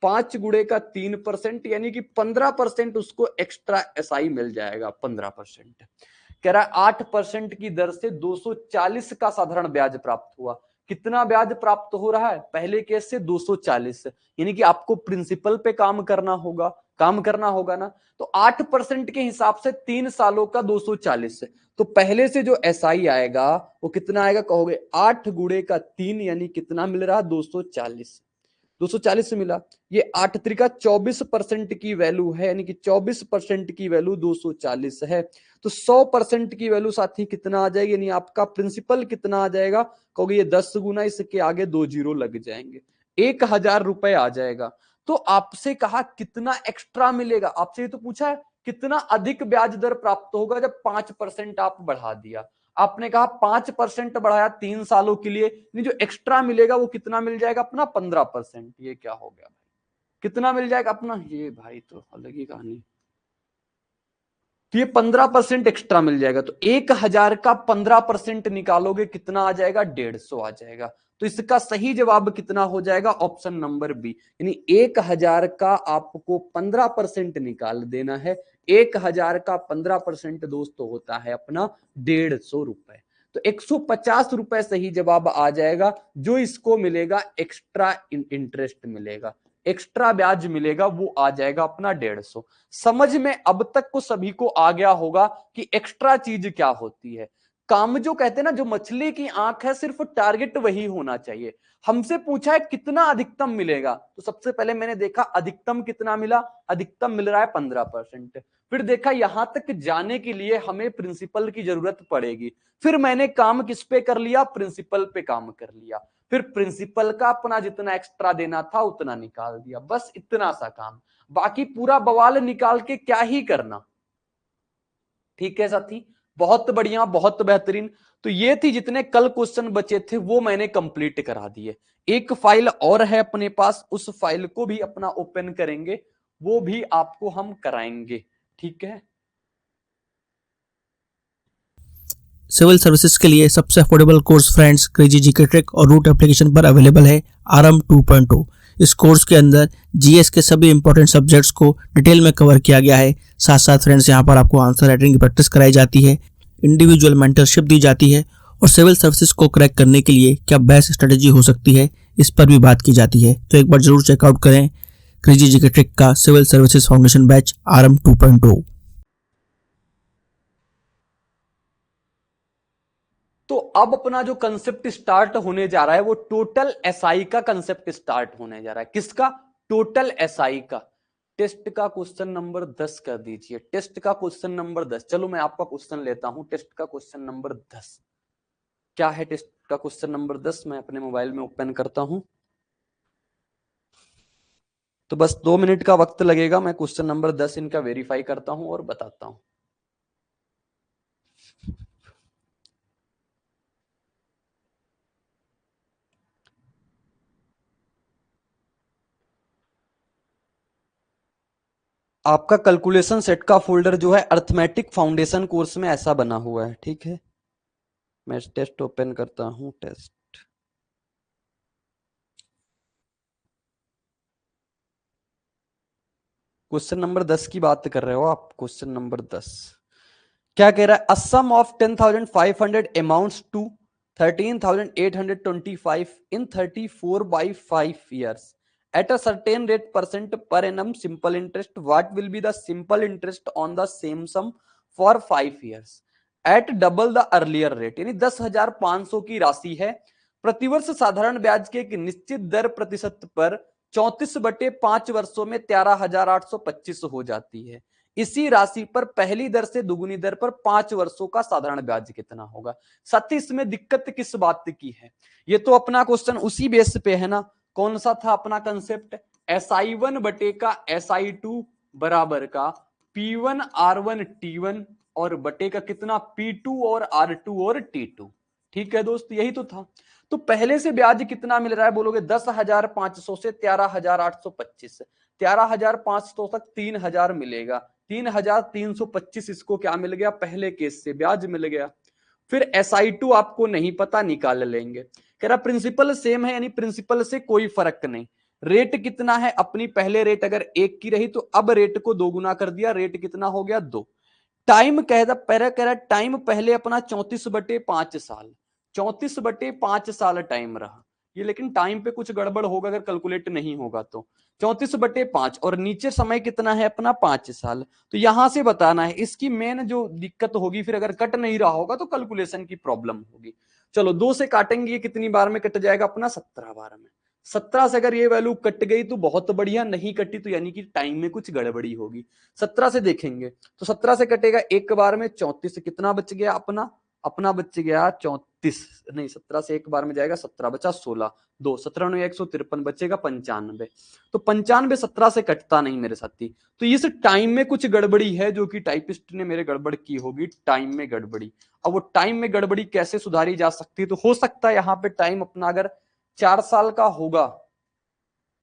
5 गुणे का 3%, यानी कि 15% उसको एक्स्ट्रा एसआई मिल जाएगा, 15%। कह रहा है 8% की दर से 240 का साधारण ब्याज प्राप्त हुआ। कितना ब्याज प्राप्त हो रहा है, पहले केस से 240, यानी कि आपको प्रिंसिपल पे काम करना होगा, काम करना होगा ना, तो 8% के हिसाब से 3 सालों का 240, तो पहले से जो एसआई आएगा वो कितना आएगा, कहोगे 8 गुणे का 3, यानी कितना मिल रहा, 240, 240 से मिला। ये 8 त्रिका 24% की वैल्यू है, यानी कि 24% की वैल्यू 240 है, तो 100% की वैल्यू साथी कितना आ जाएगी, यानी आपका प्रिंसिपल कितना आ जाएगा, कहोगे ये 10 गुना, इसके आगे 2 जीरो लग जाएंगे, 1000 रुपए आ जाएगा। तो आपसे कहा कितना एक्स्ट्रा मिलेगा, आपसे ये तो पूछा है कितना अधिक ब्याज दर प्राप्त होगा जब 5% आप बढ़ा दिया। आपने कहा 5% बढ़ाया 3 सालों के लिए, जो एक्स्ट्रा मिलेगा वो कितना मिल जाएगा, अपना 15%। ये क्या हो गया भाई, कितना मिल जाएगा अपना, ये भाई तो अलग ही कहानी, तो ये 15% एक्स्ट्रा मिल जाएगा, तो 1000 का 15% निकालोगे कितना आ जाएगा, 150 आ जाएगा। तो इसका सही जवाब कितना हो जाएगा, ऑप्शन नंबर बी, यानी 1000 का आपको 15% निकाल देना है। 1000 का 15% दोस्तों होता है अपना 150 रुपए, तो 150 रुपए सही जवाब आ जाएगा, जो इसको मिलेगा एक्स्ट्रा इंटरेस्ट मिलेगा, एक्स्ट्रा ब्याज मिलेगा, वो आ जाएगा अपना 150। समझ में अब तक को सभी को आ गया होगा कि एक्स्ट्रा चीज क्या होती है। काम जो कहते हैं ना, जो मछली की आंख है, सिर्फ टारगेट वही होना चाहिए। हमसे पूछा है कितना अधिकतम मिलेगा, तो सबसे पहले मैंने देखा अधिकतम कितना मिला, अधिकतम मिल रहा है 15%। फिर देखा यहां तक जाने के लिए हमें प्रिंसिपल की जरूरत पड़ेगी, फिर मैंने काम किस पे कर लिया, प्रिंसिपल पे काम कर लिया, फिर प्रिंसिपल का अपना जितना एक्स्ट्रा देना था उतना निकाल दिया, बस इतना सा काम, बाकी पूरा बवाल निकाल के क्या ही करना। ठीक है साथी, बहुत बढ़िया, बहुत बेहतरीन। तो ये थी जितने कल क्वेश्चन बचे थे वो मैंने कंप्लीट करा दिए। एक फाइल और है अपने पास, उस फाइल को भी अपना ओपन करेंगे, वो भी आपको हम कराएंगे। ठीक है, सिविल सर्विसेज के लिए सबसे affordable course friends crazy GK trick और रूट एप्लीकेशन पर अवेलेबल है आरएम 2.0। इस कोर्स के अंदर जीएस के सभी इंपॉर्टेंट सब्जेक्ट्स को डिटेल में कवर किया गया है। साथ साथ फ्रेंड्स यहाँ पर आपको आंसर राइटिंग की प्रैक्टिस कराई जाती है, इंडिविजुअल मेंटरशिप दी जाती है और सिविल सर्विसेज को क्रैक करने के लिए क्या बेस्ट स्ट्रेटेजी हो सकती है इस पर भी बात की जाती है। तो एक बार जरूर चेकआउट करें क्रेजी जीके ट्रिक का civil services foundation batch RM 2.0। तो अब अपना जो कंसेप्ट स्टार्ट होने जा रहा है वो टोटल एसआई का कंसेप्ट स्टार्ट होने जा रहा है। किसका? टोटल एसआई का। टेस्ट का क्वेश्चन नंबर 10 कर दीजिए, टेस्ट का क्वेश्चन नंबर 10। चलो मैं आपका क्वेश्चन लेता हूं, टेस्ट का क्वेश्चन नंबर 10 क्या है? टेस्ट का क्वेश्चन नंबर 10 मैं अपने मोबाइल में ओपन करता हूं, तो बस 2 मिनट का वक्त लगेगा। मैं क्वेश्चन नंबर 10 इनका वेरीफाई करता हूं और बताता हूं। आपका कैलकुलेशन सेट का फोल्डर जो है अर्थमेटिक फाउंडेशन कोर्स में ऐसा बना हुआ है। ठीक है, मैं टेस्ट ओपन करता हूं, टेस्ट। क्वेश्चन नंबर 10 की बात कर रहे हो आप? क्वेश्चन नंबर 10 क्या कह रहा है? A sum of 10,500 amounts to 13,825 in 34/5 years at a certain rate percent per annum simple interest. What will be the simple interest on the same sum for 5 years at double the earlier rate? यानी 10,500 की राशि है, प्रतिवर्ष साधारण ब्याज के एक निश्चित दर प्रतिशत पर 34/5 वर्षों में 13,825 हो जाती है। इसी राशि पर पहली दर से दुगुनी दर पर 5 वर्षों का साधारण ब्याज कितना होगा? साथ ही इसमें दिक्कत किस बात की है? ये तो अपना क्वेश्चन उसी बेस पे है ना। कौन सा था अपना कंसेप्ट? SI1 बटे का SI2 बराबर का P1 R1 T1 और बटे का कितना P2 और R2 और T2। ठीक है दोस्त, यही तो था। तो पहले से ब्याज कितना मिल रहा है बोलोगे? 10,500 से 13,825, 13,500 तक 3,000 मिलेगा, 3,325 इसको क्या मिल गया? पहले केस से ब्याज मिल गया। फिर SI2 आपको नहीं पता, निकाल लेंगे। कह रहा प्रिंसिपल सेम है, यानी प्रिंसिपल से कोई फर्क नहीं। रेट कितना है? अपनी पहले रेट अगर 1 की रही तो अब रेट को 2 गुना कर दिया, रेट कितना हो गया? 2। टाइम कह रहा टाइम पहले अपना 34/5 साल, 34/5 साल टाइम रहा ये, लेकिन टाइम पे कुछ गड़बड़ होगा अगर कैलकुलेट नहीं होगा तो। 34/5 और नीचे समय कितना है अपना? 5 साल। तो यहां से बताना है। इसकी मेन जो दिक्कत होगी, फिर अगर कट नहीं रहा होगा तो कैलकुलेशन की प्रॉब्लम होगी। चलो 2 से काटेंगे, ये कितनी बार में कट जाएगा अपना? 17 बार में। 17 से अगर ये वैल्यू कट गई तो बहुत बढ़िया, नहीं कटी तो यानी कि टाइम में कुछ गड़बड़ी होगी। 17 से देखेंगे तो 17 से कटेगा एक बार में 34, कितना बच गया अपना? अपना बच गया 34, नहीं 17 से एक बार में जाएगा 17 बचा 16, 2 17 9 153 बचेगा 95। तो 95 17 से कटता नहीं मेरे साथी। तो इस टाइम में कुछ गड़बड़ी है जो कि टाइपिस्ट ने मेरे गड़बड़ की होगी, टाइम में गड़बड़ी। अब वो टाइम में गड़बड़ी कैसे सुधारी जा सकती है? तो हो सकता है यहाँ पे टाइम अपना अगर 4 साल का होगा,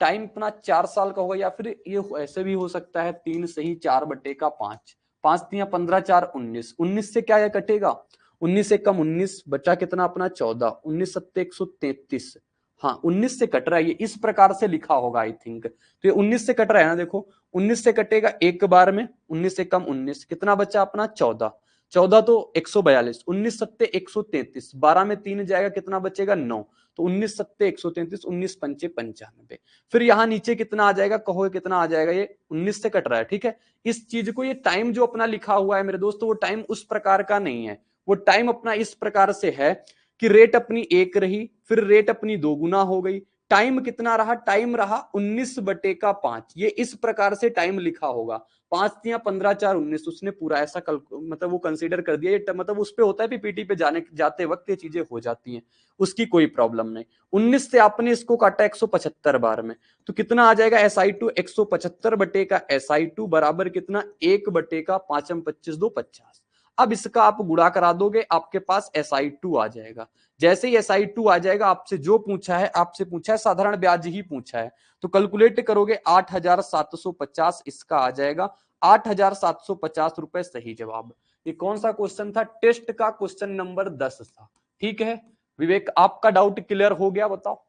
टाइम अपना 4 साल का होगा, या फिर ये ऐसे भी हो सकता है 3 से ही 4/5, 5 3 15 4 19, 19 से क्या कटेगा? 19 से कम 19 बचा कितना अपना? 14, 19 7 133। हाँ 19 से कट रहा है, ये इस प्रकार से लिखा होगा आई थिंक। तो ये 19 से कट रहा है ना, देखो 19 से कटेगा एक बार में, 19 से कम 19, कितना बचा अपना? 14, 14 तो 142, 19 7 133, 12 में 3 जाएगा, कितना बचेगा? 9। तो 19 7 133, 19 पंचे 95। फिर यहाँ नीचे कितना आ जाएगा? कहो कितना आ जाएगा? ये 19 से कट रहा है। ठीक है, इस चीज को, ये टाइम जो अपना लिखा हुआ है मेरे दोस्तों, वो टाइम उस प्रकार का नहीं है, वो टाइम अपना इस प्रकार से है कि रेट अपनी 1 रही, फिर रेट अपनी 2 गुना हो गई, टाइम कितना रहा, टाइम रहा 19/5। ये इस प्रकार से टाइम लिखा होगा, 5×15 4 19, उसने पूरा ऐसा मतलब वो कंसीडर कर दिया। ये मतलब उस पे होता है पीपीटी पे जाते वक्त ये चीजें हो जाती हैं, उसकी कोई प्रॉब्लम नहीं। 19 से आपने इसको काटा 175 बार में, तो कितना आ जाएगा SI2, 175/SI2 बराबर कितना, 1/5, 25 2 50। अब इसका आप गुणा करा दोगे, आपके पास SI2 आ जाएगा। जैसे ही SI2 आ जाएगा, आपसे जो पूछा है, आपसे पूछा है साधारण ब्याज ही पूछा है, तो कैलकुलेट करोगे 8,750 इसका आ जाएगा, 8,750 रुपए सही जवाब। ये कौन सा क्वेश्चन था, टेस्ट का क्वेश्चन नंबर 10 था। ठीक है विवेक, आपका डाउट क्लियर हो गया, बताओ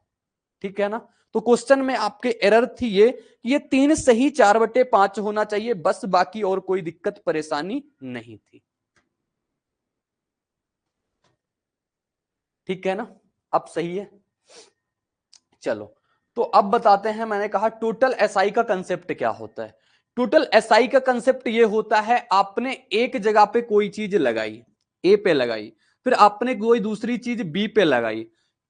ठीक है ना। तो क्वेश्चन में आपके एरर थी ये कि ये 3 सही 4/5 होना चाहिए बस, बाकी और कोई दिक्कत परेशानी नहीं थी। ठीक है ना, अब सही है। चलो तो अब बताते हैं, मैंने कहा टोटल एसआई का कंसेप्ट क्या होता है। टोटल एसआई का कंसेप्ट ये होता है, आपने एक जगह पे कोई चीज लगाई, ए पे लगाई, फिर आपने कोई दूसरी चीज बी पे लगाई,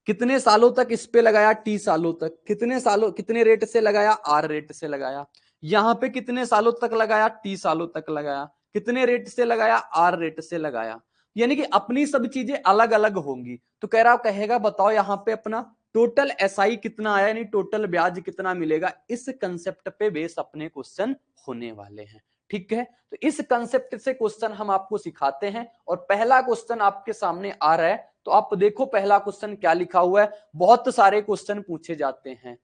कितने सालों तक इस पे लगाया, टी सालों तक, कितने सालों, कितने रेट से लगाया, आर रेट से लगाया, यहां पे कितने सालों तक लगाया, टी सालों तक लगाया, कितने रेट से लगाया, आर रेट से लगाया, यानी कि अपनी सब चीजें अलग अलग होंगी। तो कह रहा कहेगा बताओ यहां पे अपना टोटल एसआई कितना आया, यानी टोटल ब्याज कितना मिलेगा, इस कंसेप्ट पे बेस अपने क्वेश्चन होने वाले हैं। ठीक है, तो इस कंसेप्ट से क्वेश्चन हम आपको सिखाते हैं, और पहला क्वेश्चन आपके सामने आ रहा है, तो आप देखो पहला क्वेश्चन क्या लिखा हुआ है। बहुत सारे क्वेश्चन पूछे जाते हैं,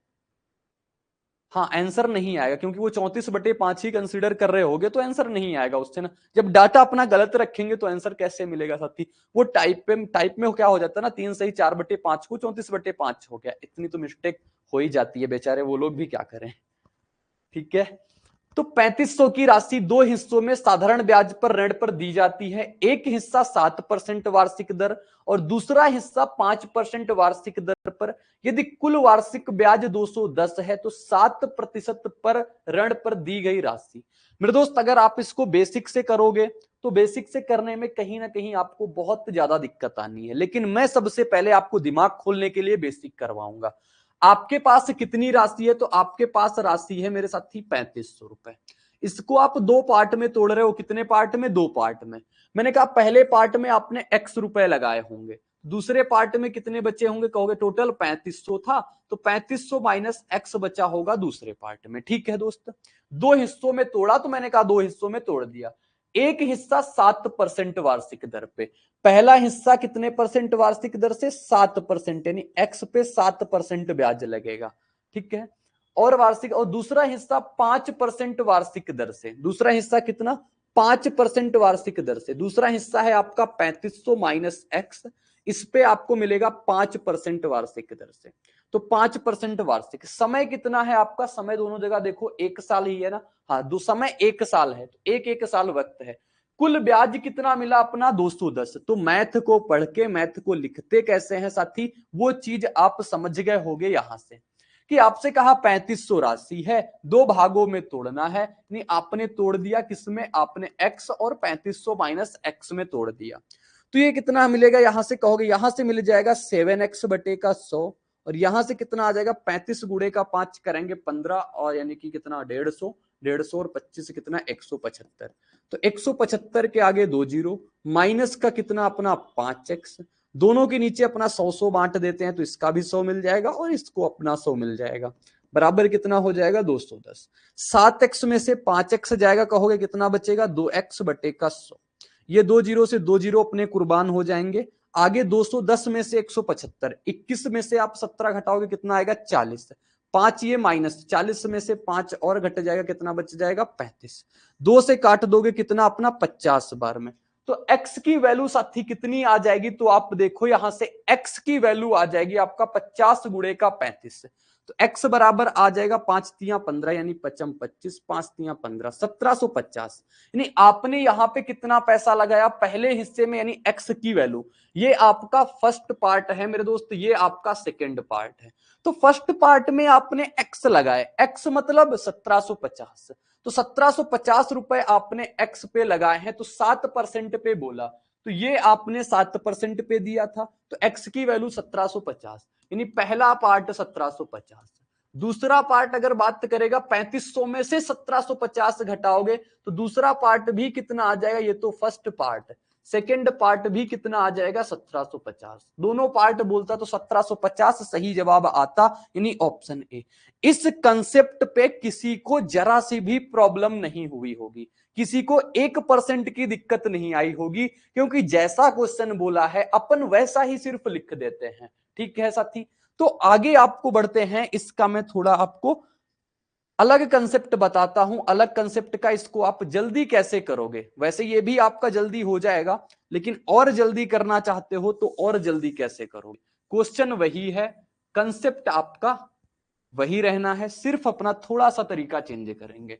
हाँ आंसर नहीं आएगा क्योंकि वो 34/5 ही कंसीडर कर रहे होगे, तो आंसर नहीं आएगा उससे ना। जब डाटा अपना गलत रखेंगे तो आंसर कैसे मिलेगा साथी। वो टाइप में क्या हो जाता है ना, 3 सही 4/5 को 34/5 हो गया, इतनी तो मिस्टेक हो ही जाती है, बेचारे वो लोग भी क्या करें। ठीक है, तो 3500 की राशि दो हिस्सों में साधारण ब्याज पर ऋण पर दी जाती है। एक हिस्सा 7% वार्षिक दर और दूसरा हिस्सा 5% वार्षिक दर पर। यदि कुल वार्षिक ब्याज 210 है तो 7% पर ऋण पर दी गई राशि। मेरे दोस्त अगर आप इसको बेसिक से करोगे तो बेसिक से करने में कहीं ना कहीं आपको बहुत ज्यादा दिक्कत आनी है, लेकिन मैं सबसे पहले आपको दिमाग खोलने के लिए बेसिक करवाऊंगा। आपके पास कितनी राशि है, तो आपके पास राशि है मेरे साथी 3500 रुपए। इसको आप दो पार्ट में तोड़ रहे हो, कितने पार्ट में, दो पार्ट में। मैंने कहा पहले पार्ट में आपने x रुपए लगाए होंगे, दूसरे पार्ट में कितने बचे होंगे, कहोगे टोटल 3500 था, तो 3500 माइनस x बचा होगा दूसरे पार्ट में। ठीक है दोस्त, दो हिस्सों में तोड़ा, तो मैंने कहा दो हिस्सों में तोड़ दिया। एक हिस्सा 7% वार्षिक दर पे, पहला हिस्सा कितने परसेंट वार्षिक दर से, 7%, यानी x पे 7% ब्याज लगेगा। ठीक है, और वार्षिक, और दूसरा हिस्सा 5% वार्षिक दर से, दूसरा हिस्सा कितना, 5% वार्षिक दर से। दूसरा हिस्सा है आपका 3500 माइनस x, इस पे आपको मिलेगा 5% वार्षिक दर से। तो 5% वार्षिक, समय कितना है आपका, समय दोनों जगह देखो 1 साल ही है ना, हाँ दो समय 1 साल है, तो एक साल वक्त है। कुल ब्याज कितना मिला अपना 210। तो मैथ को पढ़ के मैथ को लिखते कैसे हैं साथी, वो चीज आप समझ गए होगे यहां से, कि आपसे कहा 3500 राशि है, दो भागों में तोड़ना है, नहीं आपने तोड़ दिया किसमें, आपने x और 3500 माइनस x में तोड़ दिया। तो ये कितना मिलेगा, यहां से कहोगे, यहां से मिल जाएगा 7x बटे का 100, और यहां से कितना आ जाएगा 35 गुणे का 5 करेंगे 15, और यानी कि कितना 150, 150 और 25 कितना 175। तो 175 के आगे 2 जीरो, माइनस का कितना अपना 5x, दोनों के नीचे अपना 100 बांट देते हैं, तो इसका भी 100 मिल जाएगा और इसको अपना 100 मिल जाएगा, बराबर कितना हो जाएगा 210। 7x में से 5x जाएगा, कहोगे कितना बचेगा 2x बटे का 100। ये दो जीरो से दो जीरो अपने कुर्बान हो जाएंगे। आगे 210 में से 175, 21 में से आप 17 घटाओगे कितना आएगा 40, 5 ये माइनस, 40 में से 5 और घट जाएगा, कितना बच जाएगा 35, 2 से काट दोगे कितना अपना 50 बार में। तो x की वैल्यू साथी कितनी आ जाएगी, तो आप देखो यहां से x की वैल्यू आ जाएगी आपका 50 गुणे का 35। तो x बराबर आ जाएगा 5 तिया 15, यानी 55 25, 5 तिया 15, 1750। यानी आपने यहां पे कितना पैसा लगाया पहले हिस्से में, यानी x की वैल्यू। ये आपका फर्स्ट पार्ट है मेरे दोस्त, ये आपका सेकेंड पार्ट है। तो फर्स्ट पार्ट में आपने x लगाए, x मतलब 1750, तो 1750 रुपए आपने x पे लगाए हैं, तो 7% पे बोला, तो ये आपने 7% पे दिया था, तो x की वैल्यू 1750, यानी पहला पार्ट 1750। दूसरा पार्ट अगर बात करेगा 3500 में से 1750 घटाओगे तो दूसरा पार्ट भी कितना आ जाएगा, ये तो फर्स्ट पार्ट, सेकंड पार्ट भी कितना आ जाएगा 1750। दोनों पार्ट बोलता तो 1750 सही जवाब आता, यानी ऑप्शन ए। इस कंसेप्ट पे किसी को जरा सी भी प्रॉब्लम नहीं हुई होगी, किसी को 1% की दिक्कत नहीं आई होगी, क्योंकि जैसा क्वेश्चन बोला है अपन वैसा ही सिर्फ लिख देते हैं। ठीक है साथी, तो आगे आपको बढ़ते हैं। इसका मैं थोड़ा आपको अलग कंसेप्ट बताता हूं, अलग कंसेप्ट का, इसको आप जल्दी कैसे करोगे। वैसे ये भी आपका जल्दी हो जाएगा, लेकिन और जल्दी करना चाहते हो तो और जल्दी कैसे करोगे। क्वेश्चन वही है, कंसेप्ट आपका वही रहना है, सिर्फ अपना थोड़ा सा तरीका चेंज करेंगे।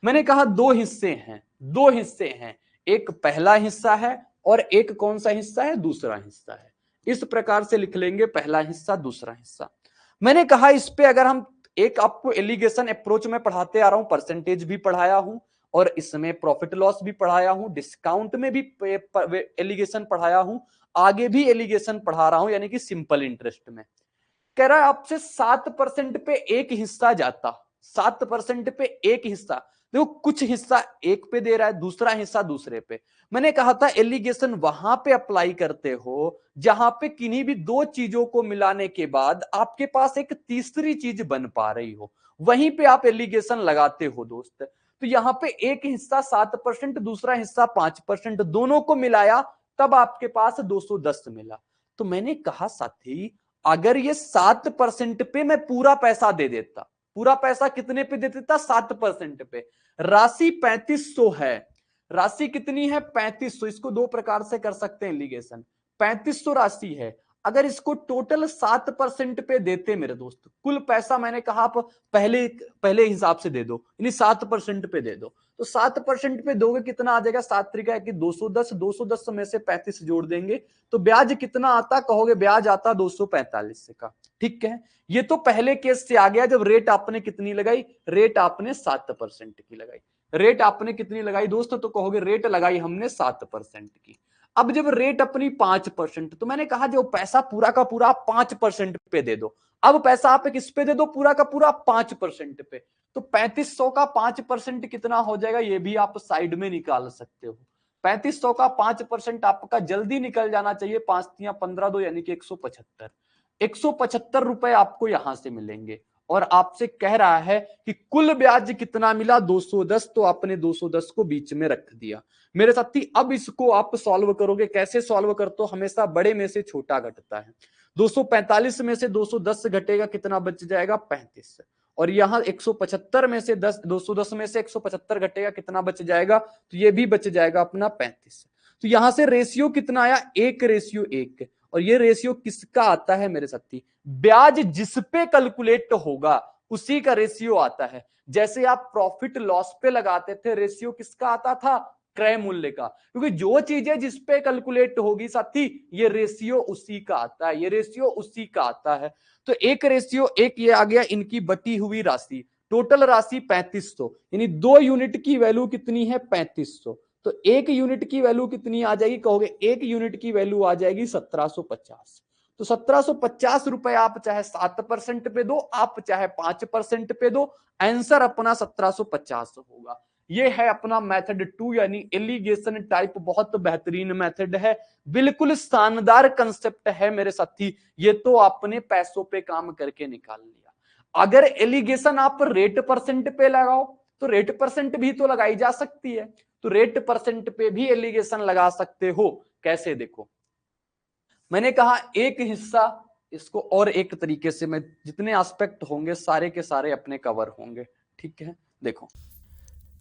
मैंने कहा दो हिस्से हैं, दो हिस्से हैं, एक पहला हिस्सा है और एक कौन सा हिस्सा है, दूसरा हिस्सा है। इस प्रकार से लिख लेंगे, पहला हिस्सा दूसरा हिस्सा। मैंने कहा इस पे अगर हम एक आपको एलिगेशन अप्रोच में पढ़ाते आ रहा हूं, परसेंटेज भी पढ़ाया हूं और इसमें प्रॉफिट लॉस भी पढ़ाया हूं, डिस्काउंट में भी एलिगेशन पढ़ाया हूं, आगे भी एलिगेशन पढ़ा रहा हूं, यानी कि सिंपल इंटरेस्ट में। कह रहा है आपसे 7% पे एक हिस्सा जाता, 7% पे एक हिस्सा, देखो कुछ हिस्सा एक पे दे रहा है, दूसरा हिस्सा दूसरे पे। मैंने कहा था एलिगेशन वहां पे अप्लाई करते हो जहां पे किन्हीं भी दो चीजों को मिलाने के बाद आपके पास एक तीसरी चीज बन पा रही हो, वहीं पे आप एलिगेशन लगाते हो दोस्त। तो यहां पे एक हिस्सा 7%, दूसरा हिस्सा 5%, दोनों को मिलाया तब आपके पास 210 मिला। तो मैंने कहा साथी अगर ये 7% पे मैं पूरा पैसा दे देता, पूरा पैसा कितने पे दे देता, 7% पे, राशि 3500 है, राशि कितनी है 3500, इसको दो प्रकार से कर सकते हैं एलिगेशन। 3500 राशि है, अगर इसको टोटल 7% पे देते मेरे दोस्त, कुल पैसा मैंने कहा आप पहले हिसाब से दे दो, यानी 7% पे दे दो, तो 7% पे दोगे कितना आ जाएगा, 7 तरीका है कि 210, 210 में से 35 जोड़ देंगे तो ब्याज कितना आता, कहोगे ब्याज आता 245 का। ठीक है, ये तो पहले केस से आ गया जब रेट आपने कितनी लगाई, रेट आपने 7% की लगाई। रेट आपने कितनी लगाई दोस्तों, तो कहोगे रेट लगाई हमने 7% की। अब जब रेट अपनी 5%, तो मैंने कहा जो पैसा पूरा का पूरा 5% पे दे दो। अब पैसा आप किस पे दे दो, पूरा का पूरा 5% पे, तो 3500 का 5% कितना हो जाएगा, ये भी आप साइड में निकाल सकते हो। 3500 का 5% आपका जल्दी निकल जाना चाहिए, 5 या 15 दो यानी कि 175, 175 रुपए आपको यहां से मिलेंगे। और आपसे कह रहा है कि कुल ब्याज कितना मिला 210, तो आपने 210 को बीच में रख दिया मेरे साथी। अब इसको आप सॉल्व करोगे, कैसे सॉल्व करते हो, हमेशा बड़े में से छोटा घटता है। 245 में से 210 घटेगा, कितना बच जाएगा 35, और यहां 175 में से 210 में से 175 घटेगा, कितना बच जाएगा, तो ये भी बच जाएगा अपना 35। तो यहां से रेशियो कितना आया, 1:1, और ये रेशियो किसका आता है मेरे साथी, ब्याज जिस पे कैलकुलेट होगा उसी का रेशियो आता है। जैसे आप प्रॉफिट लॉस पे लगाते थे, रेशियो किसका आता था, क्रय मूल्य का, क्योंकि जो चीजें जिस पे कैलकुलेट होगी साथी ये रेशियो उसी का आता है, ये रेशियो उसी का आता है। तो 1:1 ये आ गया इनकी बटी हुई राशि, टोटल राशि 3500, यानी 2 यूनिट की वैल्यू कितनी है 3500, तो 1 यूनिट की वैल्यू कितनी आ जाएगी, कहोगे 1 यूनिट की वैल्यू आ जाएगी 1750। तो 1750 रुपए आप चाहे 7% पे दो, आप चाहे 5% पे दो, आंसर अपना 1750 होगा। ये है अपना मेथड 2, यानी एलिगेशन टाइप, बहुत बेहतरीन मेथड है, बिल्कुल शानदार कंसेप्ट है मेरे साथी। ये तो आपने पैसों पे काम करके निकाल लिया। अगर एलिगेशन आप रेट परसेंट पे लगाओ तो रेट परसेंट भी तो लगाई जा सकती है, तो रेट परसेंट पे भी एलिगेशन लगा सकते हो। कैसे, देखो मैंने कहा एक हिस्सा, इसको और एक तरीके से मैं, जितने एस्पेक्ट होंगे सारे के सारे अपने कवर होंगे। ठीक है, देखो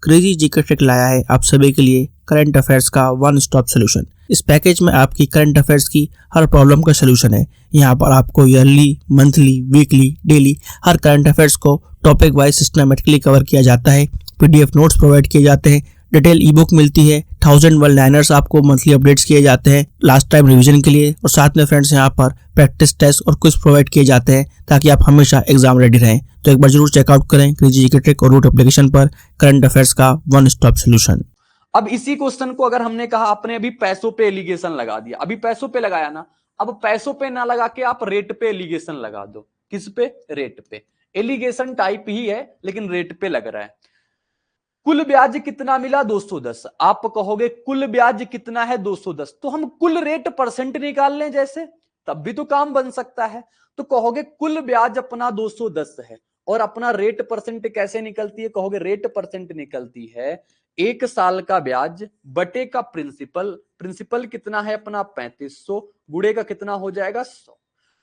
क्रेजी जीके ट्रिक लाया है आप सभी के लिए करंट अफेयर्स का वन स्टॉप सोल्यूशन। इस पैकेज में आपकी करंट अफेयर्स की हर प्रॉब्लम का सोल्यूशन है। यहाँ पर आपको ईयरली, मंथली, वीकली, डेली हर करंट अफेयर्स को टॉपिक वाइज सिस्टमेटिकली कवर किया जाता है। पीडीएफ नोट्स प्रोवाइड किए जाते हैं, डिटेल ई बुक मिलती है, 1000 वन लाइनर्स आपको मंथली अपडेट्स किए जाते हैं लास्ट टाइम रिवीजन के लिए, और साथ में फ्रेंड्स यहाँ पर प्रैक्टिस टेस्ट और क्विज प्रोवाइड किए जाते हैं ताकि आप हमेशा एग्जाम रेडी रहें। तो एक बार जरूर चेकआउट करें क्रेजी जीके ट्रिक और रूट एप्लीकेशन पर करंट अफेयर्स का वन स्टॉप सोल्यूशन। अब इसी क्वेश्चन को अगर हमने कहा आपने अभी पैसों पे एलिगेशन लगा दिया, अभी पैसों पे लगाया ना, अब पैसों पे ना लगा के आप रेट पे एलिगेशन लगा दो। किस पे? रेट पे। एलिगेशन टाइप ही है लेकिन रेट पे लग रहा है। कुल ब्याज कितना मिला? 210। आप कहोगे कुल ब्याज कितना है? 210। तो हम कुल रेट परसेंट निकाल लें जैसे, तब भी तो काम बन सकता है। तो कहोगे कुल ब्याज अपना 210 है और अपना रेट परसेंट कैसे निकलती है? कहोगे रेट परसेंट निकलती है 1 साल का ब्याज बटे का प्रिंसिपल। प्रिंसिपल कितना है अपना? 3500 गुणे का कितना हो जाएगा? 100।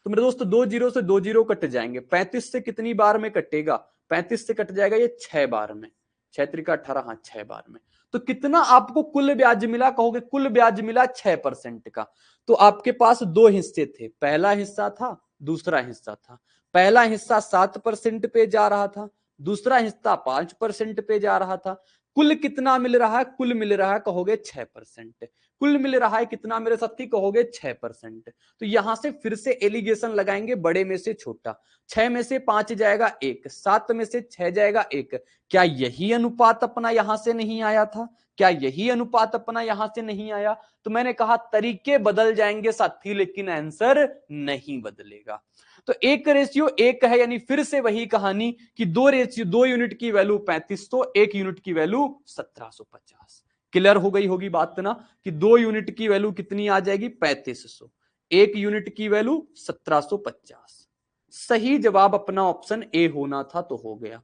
तो मेरे दोस्त 2 जीरो से 2 जीरो कट जाएंगे। 35 से कितनी बार में कटेगा? 35 से कट जाएगा ये 6 बार में। 6 त्रिका 18, हाँ 6 बार में। तो कितना आपको कुल ब्याज मिला? कहोगे कुल ब्याज मिला 6% का। तो आपके पास दो हिस्से थे, पहला हिस्सा था, दूसरा हिस्सा था। पहला हिस्सा 7% पे जा रहा था, दूसरा हिस्सा 5% पे जा रहा था। कुल कितना मिल रहा है? कुल मिल रहा है कहोगे 6%। कुल मिल रहा है कितना मेरे साथी? कहोगे 6%। तो यहां से फिर से एलिगेशन लगाएंगे, बड़े में से छोटा। 6 में से 5 जाएगा 1, 7 में से 6 जाएगा 1। क्या यही अनुपात अपना यहां से नहीं आया था? क्या यही अनुपात अपना यहां से नहीं आया? तो मैंने कहा तरीके बदल जाएंगे साथी, लेकिन आंसर नहीं बदलेगा। तो 1:1 है, यानी फिर से वही कहानी कि 2 यूनिट की वैल्यू 3500, 1 यूनिट की वैल्यू 1750। क्लियर हो गई होगी बात ना, कि 2 यूनिट की वैल्यू कितनी आ जाएगी? 3500, 1 यूनिट की वैल्यू 1750। सही जवाब अपना ऑप्शन ए होना था, तो हो गया।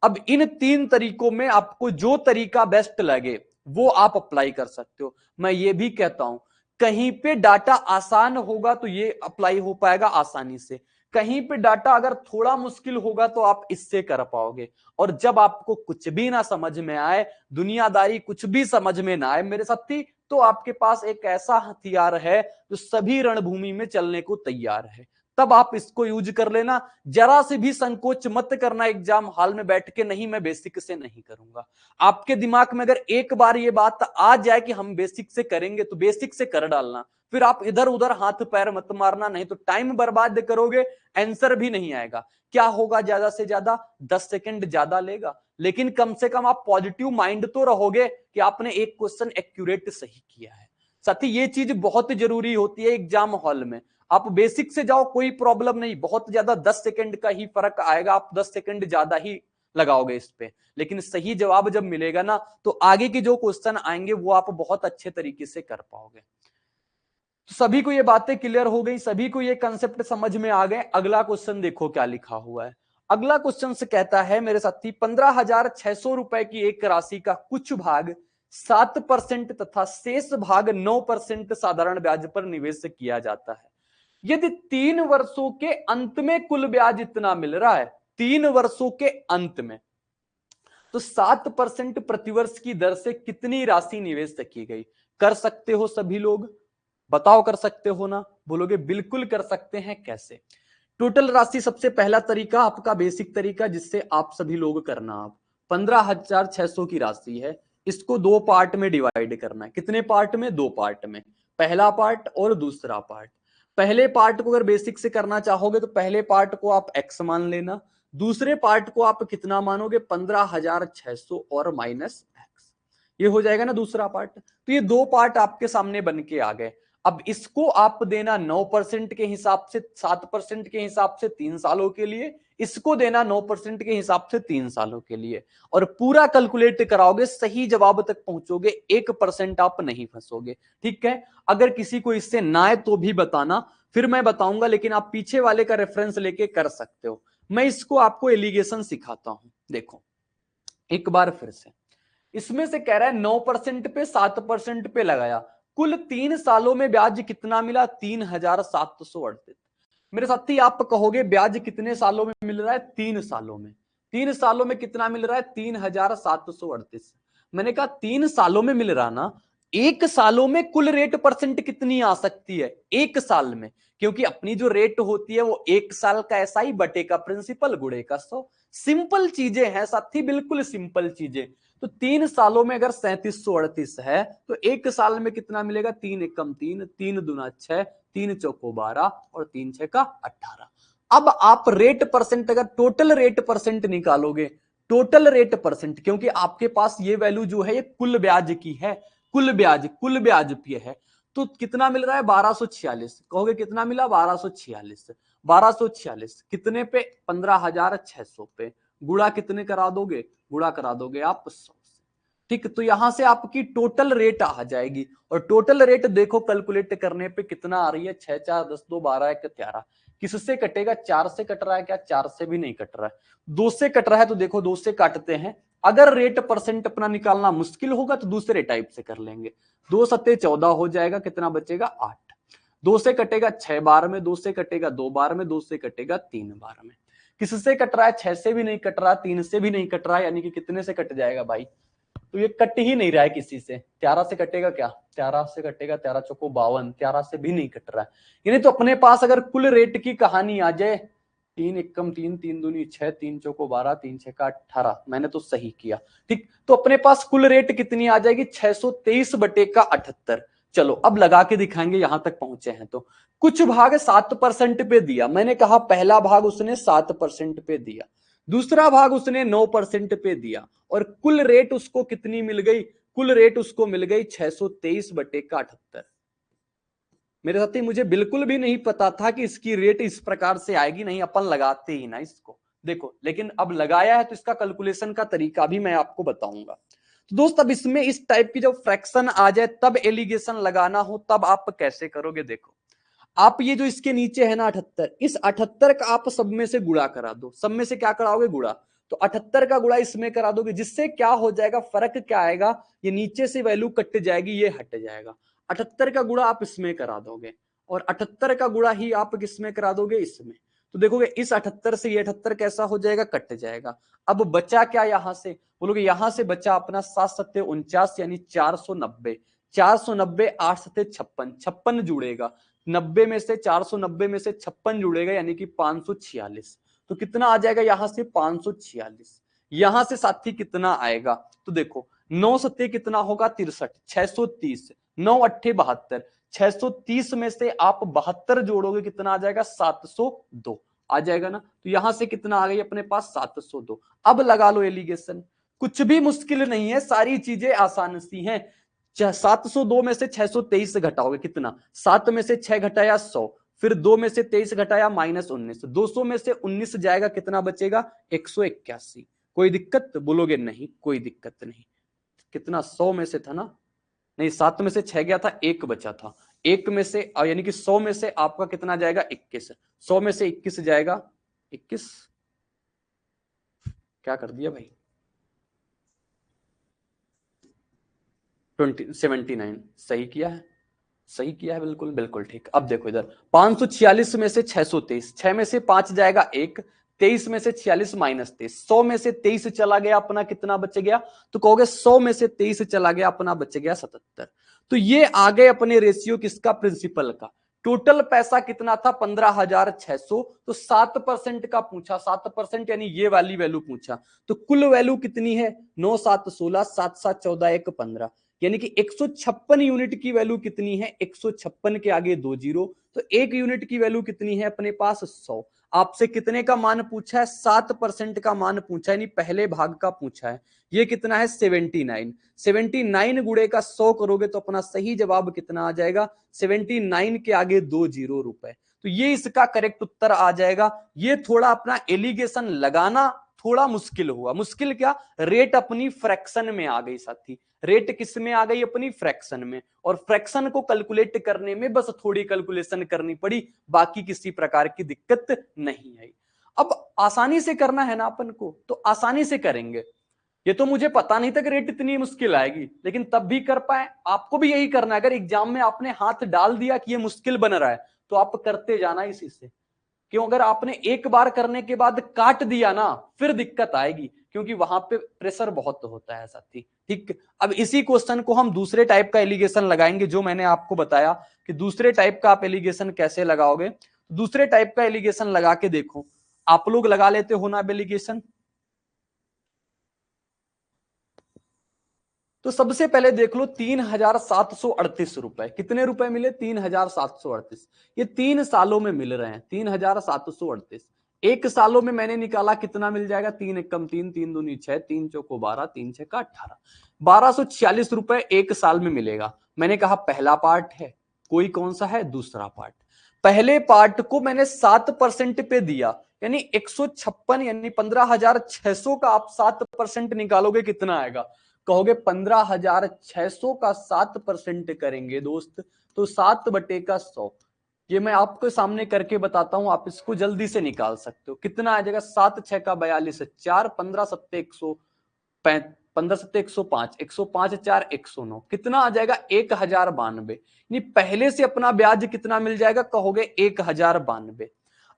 अब इन 3 तरीकों में आपको जो तरीका बेस्ट लगे वो आप अप्लाई कर सकते हो। मैं ये भी कहता हूं कहीं पे डाटा आसान होगा तो ये अप्लाई हो पाएगा आसानी से, कहीं पे डाटा अगर थोड़ा मुश्किल होगा तो आप इससे कर पाओगे। और जब आपको कुछ भी ना समझ में आए, दुनियादारी कुछ भी समझ में ना आए मेरे साथी, तो आपके पास एक ऐसा हथियार है जो सभी रणभूमि में चलने को तैयार है। तब आप इसको यूज कर लेना। जरा से भी संकोच मत करना एग्जाम हॉल में बैठ के, नहीं मैं बेसिक से नहीं करूंगा। आपके दिमाग में अगर एक बार ये बात आ जाए कि हम बेसिक से करेंगे तो बेसिक से कर डालना, फिर आप इधर उधर हाथ पैर मत मारना, नहीं तो टाइम बर्बाद करोगे, आंसर भी नहीं आएगा। क्या होगा? ज्यादा से ज्यादा 10 सेकंड ज्यादा लेगा, लेकिन कम से कम आप पॉजिटिव माइंड तो रहोगे कि आपने एक क्वेश्चन एक्यूरेट सही किया है। साथी ये चीज बहुत जरूरी होती है एग्जाम हॉल में। आप बेसिक से जाओ कोई प्रॉब्लम नहीं, बहुत ज्यादा 10 सेकंड का ही फर्क आएगा, आप 10 सेकंड ज्यादा ही लगाओगे इस पे, लेकिन सही जवाब जब मिलेगा ना तो आगे के जो क्वेश्चन आएंगे वो आप बहुत अच्छे तरीके से कर पाओगे। तो सभी को ये बातें क्लियर हो गई, सभी को ये कंसेप्ट समझ में आ गए। अगला क्वेश्चन देखो क्या लिखा हुआ है। अगला क्वेश्चन से कहता है मेरे साथी 15,600 रुपए की एक राशि का कुछ भाग 7% तथा शेष भाग 9% साधारण ब्याज पर निवेश किया जाता है। यदि 3 वर्षों के अंत में कुल ब्याज इतना मिल रहा है, 3 वर्षों के अंत में, तो 7% प्रतिवर्ष की दर से कितनी राशि निवेश की गई? कर सकते हो सभी लोग? बताओ कर सकते हो ना? बोलोगे बिल्कुल कर सकते हैं। कैसे? टोटल राशि, सबसे पहला तरीका आपका बेसिक तरीका जिससे आप सभी लोग करना। आप 15,600 की राशि है, इसको 2 पार्ट में डिवाइड करना है। कितने पार्ट में? 2 पार्ट में, पहला पार्ट और दूसरा पार्ट। पहले पार्ट को अगर बेसिक से करना चाहोगे तो पहले पार्ट को आप x मान लेना, दूसरे पार्ट को आप कितना मानोगे? 15,600 और माइनस x। ये हो जाएगा ना दूसरा पार्ट। तो ये 2 पार्ट आपके सामने बन के आ गए। अब इसको आप देना 9% के हिसाब से, 7% के हिसाब से 3 सालों के लिए, इसको देना 9% के हिसाब से 3 सालों के लिए, और पूरा कैलकुलेट कराओगे, सही जवाब तक पहुंचोगे, 1% आप नहीं फंसोगे। ठीक है? अगर किसी को इससे ना आए तो भी बताना, फिर मैं बताऊंगा, लेकिन आप पीछे वाले का रेफरेंस लेके कर सकते हो। मैं इसको आपको एलिगेशन सिखाता हूं। देखो एक बार फिर से, इसमें से कह रहा है 9% पे 7% पे लगाया, कुल 3 सालों में ब्याज कितना मिला? 3,738। मेरे साथी आप कहोगे ब्याज कितने सालों में मिल रहा है? 3 सालों में। 3 सालों में कितना मिल रहा है? 3,738। मैंने कहा 3 सालों में मिल रहा ना, 1 सालों में कुल रेट परसेंट कितनी आ सकती है? 1 साल में, क्योंकि अपनी जो रेट होती है वो 1 साल का ऐसा ही बटे का प्रिंसिपल गुणे का 100। सिंपल चीजें हैं साथी, बिल्कुल सिंपल चीजें। तो 3 सालों में अगर 3738 है तो 1 साल में कितना मिलेगा? 3 एकम 3, 3 दूना 6, 3 चौको 12 और 3 6 का 18। अब आप रेट परसेंट, अगर टोटल रेट परसेंट निकालोगे, टोटल रेट परसेंट, क्योंकि आपके पास ये वैल्यू जो है ये कुल ब्याज की है, कुल ब्याज पे है, तो कितना मिल रहा है 1246। कहोगे कितना मिला 1246, 1246 कितने पे 15,600 पे, गुणा कितने करा दोगे, गुणा करा दोगे आप 100 से। ठीक, तो यहां से आपकी टोटल रेट आ जाएगी, और टोटल रेट देखो कैलकुलेट करने पे कितना आ रही है 6 4 10 2 12 1 13। किससे कटेगा, 4 से कट रहा है क्या, 4 से भी नहीं कट रहा है, 2 से कट रहा है, तो देखो 2 से काटते हैं। अगर रेट परसेंट अपना निकालना मुश्किल होगा तो दूसरे टाइप से कर लेंगे, 2 सत्ते 14 हो जाएगा, कितना बचेगा 8, 2 से कटेगा 6 बार में, 2 से कटेगा 2 बार में, 2 से कटेगा 3 बार में। किससे कट रहा है, 6 से भी नहीं कट रहा, 3 से भी नहीं कट रहा है, यानी कि कितने से कट जाएगा भाई, तो ये कट ही नहीं रहा है किसी से। 13 से कटेगा क्या, 13 से कटेगा, 13 चौको 52, 13 से भी नहीं कट रहा है। यानी तो अपने पास अगर कुल रेट की कहानी आ जाए, 3 एकम 3, 3 दूनी 6, 3 चौको 12, 3 6 का 18, मैंने तो सही किया। ठीक, तो अपने पास कुल रेट कितनी आ जाएगी 623/78। चलो अब लगा के दिखाएंगे, यहां तक पहुंचे हैं तो। कुछ भाग 7% पे दिया, मैंने कहा पहला भाग उसने 7% पे दिया, दूसरा भाग उसने 9% पे दिया, और कुल रेट उसको कितनी मिल गई, कुल रेट उसको मिल गई 623/78। मेरे साथी मुझे बिल्कुल भी नहीं पता था कि इसकी रेट इस प्रकार से आएगी, नहीं अपन लगाते ही ना इसको, देखो, लेकिन अब लगाया है तो इसका कैलकुलेशन का तरीका भी मैं आपको बताऊंगा। तो दोस्त अब इसमें इस टाइप की जब फ्रैक्शन आ जाए तब एलिगेशन लगाना हो तब आप कैसे करोगे, देखो आप ये जो इसके नीचे है ना 78, इस 78 का आप सब में से गुणा करा दो, सब में से क्या कराओगे गुणा, तो 78 का गुणा इसमें करा दोगे, जिससे क्या हो जाएगा, फर्क क्या आएगा, ये नीचे से वैल्यू कट जाएगी, ये हट जाएगा। 78 का गुणा आप इसमें करा दोगे, और 78 का गुणा ही आप किसमें करा दोगे, इसमें। तो देखोगे इस 78 से ये 78 कैसा हो जाएगा, कट जाएगा। अब बचा क्या यहां से, बोलोगे यहां से बचा अपना 7 सत्ते 49, यानी 490, 490 8 सत्ते 56, 56 जुड़ेगा, 90 में से 490 में से 56 जुड़ेगा, यानी कि 546। तो कितना आ जाएगा यहां से 546, यहां से साथी कितना आएगा, तो देखो 9 सत्ते कितना होगा 63, 630, 9 अट्ठे 72, 630 में से आप 72 जोड़ोगे, कितना आ जाएगा 702 आ जाएगा ना। तो यहां से कितना आ गई अपने पास 702। अब लगा लो एलिगेशन, कुछ भी मुश्किल नहीं है, सारी चीजें आसान सी हैं। 702 में से 623 घटाओगे कितना, 7 में से 6 घटाया 100, फिर 2 में से 23 घटाया -19, 200 में से 19 जाएगा, कितना बचेगा 181। कोई दिक्कत, बोलोगे नहीं कोई दिक्कत नहीं। कितना 100 में से था ना, नहीं 7 में से 6 गया था, 1 बचा था, 1 में से यानी कि 100 में से आपका कितना जाएगा 21, 100 में से 21 जाएगा 21, क्या कर दिया भाई 79, सही किया है, सही किया है, बिल्कुल बिल्कुल ठीक। अब देखो इधर 546 में से 623, 6 में से 5 जाएगा 1, 23 में से 46 -23, 100 में से 23 चला गया अपना, कितना बच गया, तो कहोगे 100 में से 23 चला गया अपना, बच गया 77। तो ये आ गए अपने रेशियो किसका, प्रिंसिपल का। टोटल पैसा कितना था 15,600, तो 7% का पूछा, 7% यानी ये वाली वैल्यू पूछा, तो कुल वैल्यू कितनी है 9 7 16, 7 7 14 1 15, यानी कि 156 यूनिट की वैल्यू कितनी है, 156 के आगे 2 जीरो, तो 1 यूनिट की वैल्यू कितनी है अपने पास 100। आपसे कितने का मान पूछा है, 7% का मान पूछा है, यानी पहले भाग का पूछा है। ये कितना है 79, 79 गुणे का 100 करोगे तो अपना सही जवाब कितना आ जाएगा, 79 के आगे 2 जीरो रुपए, तो ये इसका करेक्ट उत्तर आ जाएगा। ये थोड़ा अपना एलिगेशन लगाना थोड़ा मुश्किल हुआ, मुश्किल क्या, रेट अपनी फ्रैक्शन में आ गई साथी, रेट किस में आ गई अपनी फ्रैक्शन में, और फ्रैक्शन को कैलकुलेट करने में बस थोड़ी कैलकुलेशन करनी पड़ी, बाकी किसी प्रकार की दिक्कत नहीं आई। अब आसानी से करना है ना अपन को, तो आसानी से करेंगे। ये तो मुझे पता नहीं था कि रेट इतनी मुश्किल आएगी, लेकिन तब भी कर पाए। आपको भी यही करना है, अगर एग्जाम में आपने हाथ डाल दिया कि ये मुश्किल बन रहा है तो आप करते जाना इसी से। क्यों, अगर आपने एक बार करने के बाद काट दिया ना फिर दिक्कत आएगी, क्योंकि वहां पे प्रेशर बहुत होता है साथी। ठीक, अब इसी क्वेश्चन को हम दूसरे टाइप का एलिगेशन लगाएंगे, जो मैंने आपको बताया कि दूसरे टाइप का आप एलिगेशन कैसे लगाओगे। दूसरे टाइप का एलिगेशन लगा के देखो, आप लोग लगा लेते हो ना एलिगेशन। तो सबसे पहले देख लो 3,738 रुपए, कितने रुपए मिले 3,738, ये 3 सालों में मिल रहे हैं 3,738। एक सालों में मैंने निकाला कितना मिल जाएगा, 3 एकम 3, 3 दूनी 6, 3 चौको 12, 3 छक्का 18, 1246 रुपए एक साल में मिलेगा। मैंने कहा पहला पार्ट है, कोई कौन सा है, दूसरा पार्ट। पहले पार्ट को मैंने 7% पे दिया, यानी 156, यानी 15,600 का आप 7% निकालोगे कितना आएगा, कहोगे 15,600 का 7% करेंगे दोस्त तो 7/100। ये मैं आपके सामने करके बताता हूं, आप इसको जल्दी से निकाल सकते हो। कितना आ जाएगा, 7 6 का 42, 4 15 7 100, 15 7 105, 105 4 109, कितना आ जाएगा 1092। यानी पहले से अपना ब्याज कितना मिल जाएगा, कहोगे 1092।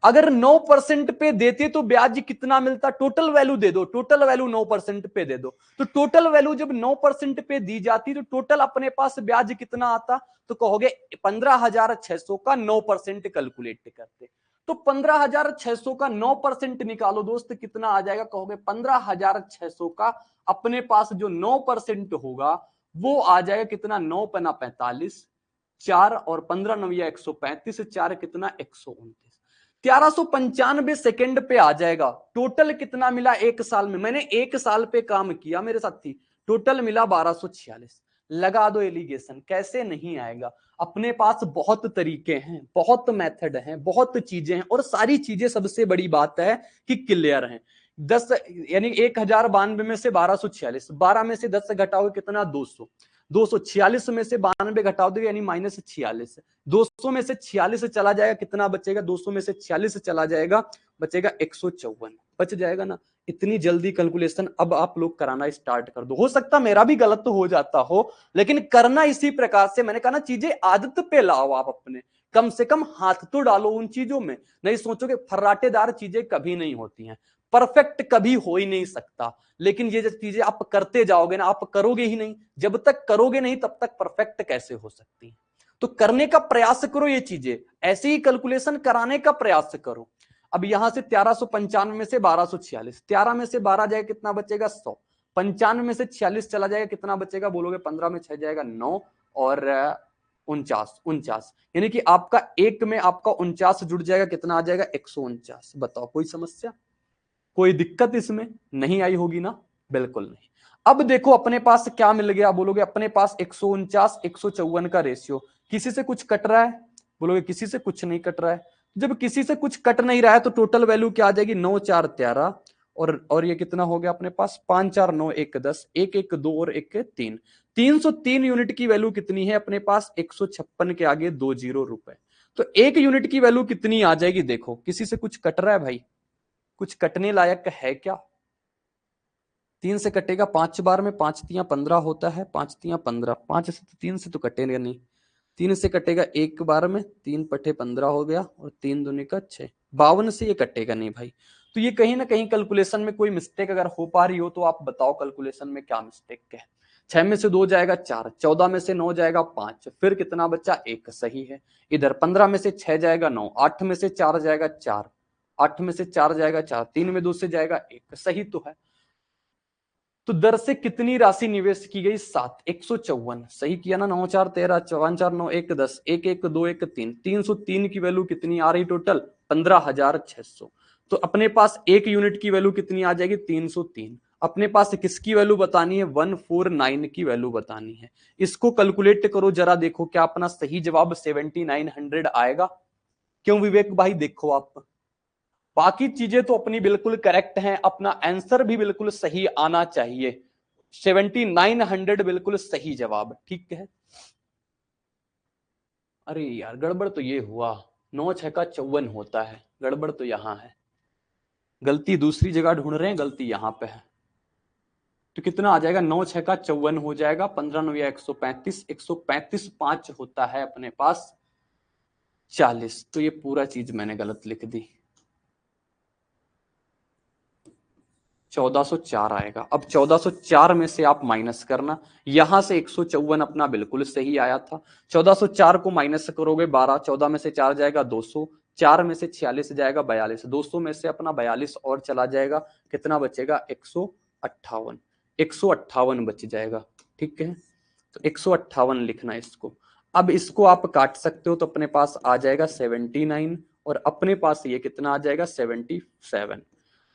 अगर 9% पे देते तो ब्याज कितना मिलता, टोटल वैल्यू दे दो, टोटल वैल्यू 9% पे दे दो, तो टोटल वैल्यू जब 9% पे दी जाती तो टोटल अपने पास ब्याज कितना आता, तो कहोगे 15,600 का 9% कैलकुलेट करते। तो 15,600 का 9% निकालो दोस्त, कितना आ जाएगा, कहोगे 15,600 का अपने पास जो 9% होगा वो आ जाएगा कितना, 9 पना 45, 4 और 15 नविया 135, 4 कितना 129, 1395 सेकंड पे आ जाएगा। टोटल कितना मिला एक साल में, मैंने एक साल पे काम किया मेरे साथी, टोटल मिला 1246। लगा दो एलिगेशन, कैसे नहीं आएगा। अपने पास बहुत तरीके हैं, बहुत मेथड हैं, बहुत चीजें हैं, और सारी चीजें सबसे बड़ी बात है कि क्लियर हैं। 10 यानी 1092 में से 1246, 12 में से 10 घटाओगे कितना, 200, 246 में से 92 घटाओ दोगे यानी -46, 200 में से 46 चला जाएगा, कितना बचेगा, 200 में से 46 चला जाएगा, बचेगा 154, बच जाएगा ना। इतनी जल्दी कैलकुलेशन अब आप लोग कराना स्टार्ट कर दो। हो सकता मेरा भी गलत हो जाता हो, लेकिन करना इसी प्रकार से, मैंने कहा ना, चीजें आदत पे लाओ आप अपने, कम से कम हाथ तो डालो उन चीजों में। नहीं सोचोगे, फर्राटेदार चीजें कभी नहीं होती हैं, परफेक्ट कभी हो ही नहीं सकता, लेकिन ये जो चीजें आप करते जाओगे ना, आप करोगे ही नहीं, जब तक करोगे नहीं तब तक परफेक्ट कैसे हो सकती है। तो करने का प्रयास करो, ये चीजें ऐसे ही कैलकुलेशन कराने का प्रयास करो। अब यहां से 1395 में से 1246, 13 में से 12 जाएगा कितना बचेगा, 100, 95 में से 46 चला जाएगा कितना बचेगा, बोलोगे 15 में 6 जाएगा 9 और 49, यानी कि आपका एक में आपका 49 जुड़ जाएगा, कितना आ जाएगा 149। बताओ कोई समस्या, कोई दिक्कत इसमें नहीं आई होगी ना, बिल्कुल नहीं। अब देखो अपने पास क्या मिल गया, बोलोगे अपने पास 149 154 का रेशियो, किसी से कुछ कट रहा है, बोलोगे किसी से कुछ नहीं कट रहा है। जब किसी से कुछ कट नहीं रहा है तो टोटल वैल्यू क्या आ जाएगी, 9 4 13, और ये कितना हो गया अपने पास, 5 4 9 1 10, 1 1 2 और 1 3, 303 यूनिट की वैल्यू कितनी है अपने पास, 156 के आगे 20 रुपए। तो 1 यूनिट की वैल्यू कितनी आ जाएगी, देखो किसी से कुछ कट रहा है भाई, कुछ कटने लायक है क्या, 3 से कटेगा 5 बार में, 5 तियां 15 होता है, 5 तियां 15, 5 से 3 से तो कटेगा नहीं, 3 से कटेगा एक बार में, 3 पटे 15 हो गया, और 3 दूनी का 6, 52 से ये कटेगा नहीं भाई। तो ये कहीं ना कहीं कैलकुलेशन में कोई मिस्टेक अगर हो पा रही हो तो आप बताओ कैलकुलेशन में क्या मिस्टेक है। 6 में से 2 जाएगा 4, 14 में से 9 जाएगा 5, फिर कितना बच्चा 1, सही है। इधर 15 में से 6 जाएगा 9, 8 में से 4 जाएगा 4, 8 में से 4 जाएगा 4, 3 में 2 से जाएगा 1, सही तो है। तो दर से कितनी राशि निवेश की गई, 7, 154, सही किया ना, 9 4 13, 4 4 9 1 10, 1 1 2 1 3, 303 की वैल्यू कितनी आ रही टोटल, 15,600। तो अपने पास एक यूनिट की वैल्यू कितनी आ जाएगी, 303। अपने पास किसकी वैल्यू बतानी है, 149 की वैल्यू बतानी है। इसको कैलकुलेट करो जरा, देखो क्या अपना सही जवाब 7900 आएगा। क्यों विवेक भाई, देखो आप, बाकी चीजें तो अपनी बिल्कुल करेक्ट हैं, अपना आंसर भी बिल्कुल सही आना चाहिए, 7900 बिल्कुल सही जवाब, ठीक है। अरे यार गड़बड़ तो ये हुआ, 9 6 का 54 होता है, गड़बड़ तो यहां है, गलती दूसरी जगह ढूंढ रहे हैं, गलती यहां पे है। तो कितना आ जाएगा, 9 6 का 54 हो जाएगा, 15 9 135, 135 5 होता है अपने पास 40। तो ये पूरा चीज मैंने गलत लिख दी, 1404 आएगा। अब 1404 में से आप माइनस करना, यहां से 154 अपना बिल्कुल सही आया था, 1404 को माइनस करोगे 12, 14 में से 4 जाएगा 200, 4 में से 46 जाएगा 42, 200 में से अपना 42 और चला जाएगा, कितना बचेगा 158, 158 बच जाएगा, ठीक है। तो 158 लिखना इसको। अब इसको आप काट सकते हो तो अपने पास आ जाएगा 79 और अपने पास ये कितना आ जाएगा 77।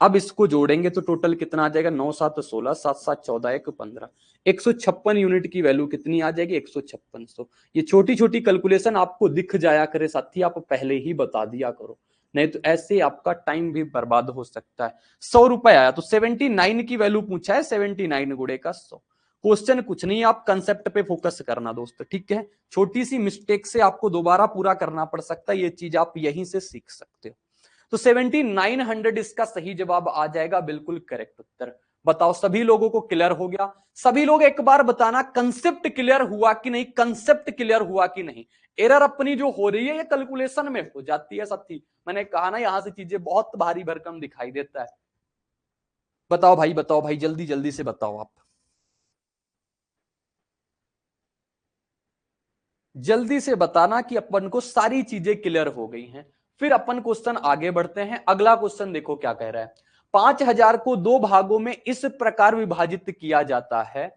अब इसको जोड़ेंगे तो टोटल कितना आ जाएगा 9 7 16 7 7 14 1 15 156 यूनिट की वैल्यू कितनी आ जाएगी 156। ये छोटी छोटी कैलकुलेशन आपको दिख जाया करे साथी, आप पहले ही बता दिया करो, नहीं तो ऐसे आपका टाइम भी बर्बाद हो सकता है। 100 रुपए आया तो 79 की वैल्यू पूछा है, 79 गुणे का 100। क्वेश्चन कुछ नहीं, आप कंसेप्ट पे फोकस करना दोस्त, ठीक है। छोटी सी मिस्टेक से आपको दोबारा पूरा करना पड़ सकता है, ये चीज आप यहीं से सीख सकते हो। तो 7900 इसका सही जवाब आ जाएगा, बिल्कुल करेक्ट उत्तर। बताओ सभी लोगों को क्लियर हो गया? सभी लोग एक बार बताना कंसेप्ट क्लियर हुआ कि नहीं, कंसेप्ट क्लियर हुआ कि नहीं। एरर अपनी जो हो रही है ये कैलकुलेशन में हो जाती है साथी, मैंने कहा ना यहां से चीजें बहुत भारी भरकम दिखाई देता है। बताओ भाई जल्दी जल्दी से बताओ आप, जल्दी से बताना कि अपन को सारी चीजें क्लियर हो गई हैं। फिर अपन क्वेश्चन आगे बढ़ते हैं। अगला क्वेश्चन देखो क्या कह रहा है। 5000 को दो भागों में इस प्रकार विभाजित किया जाता है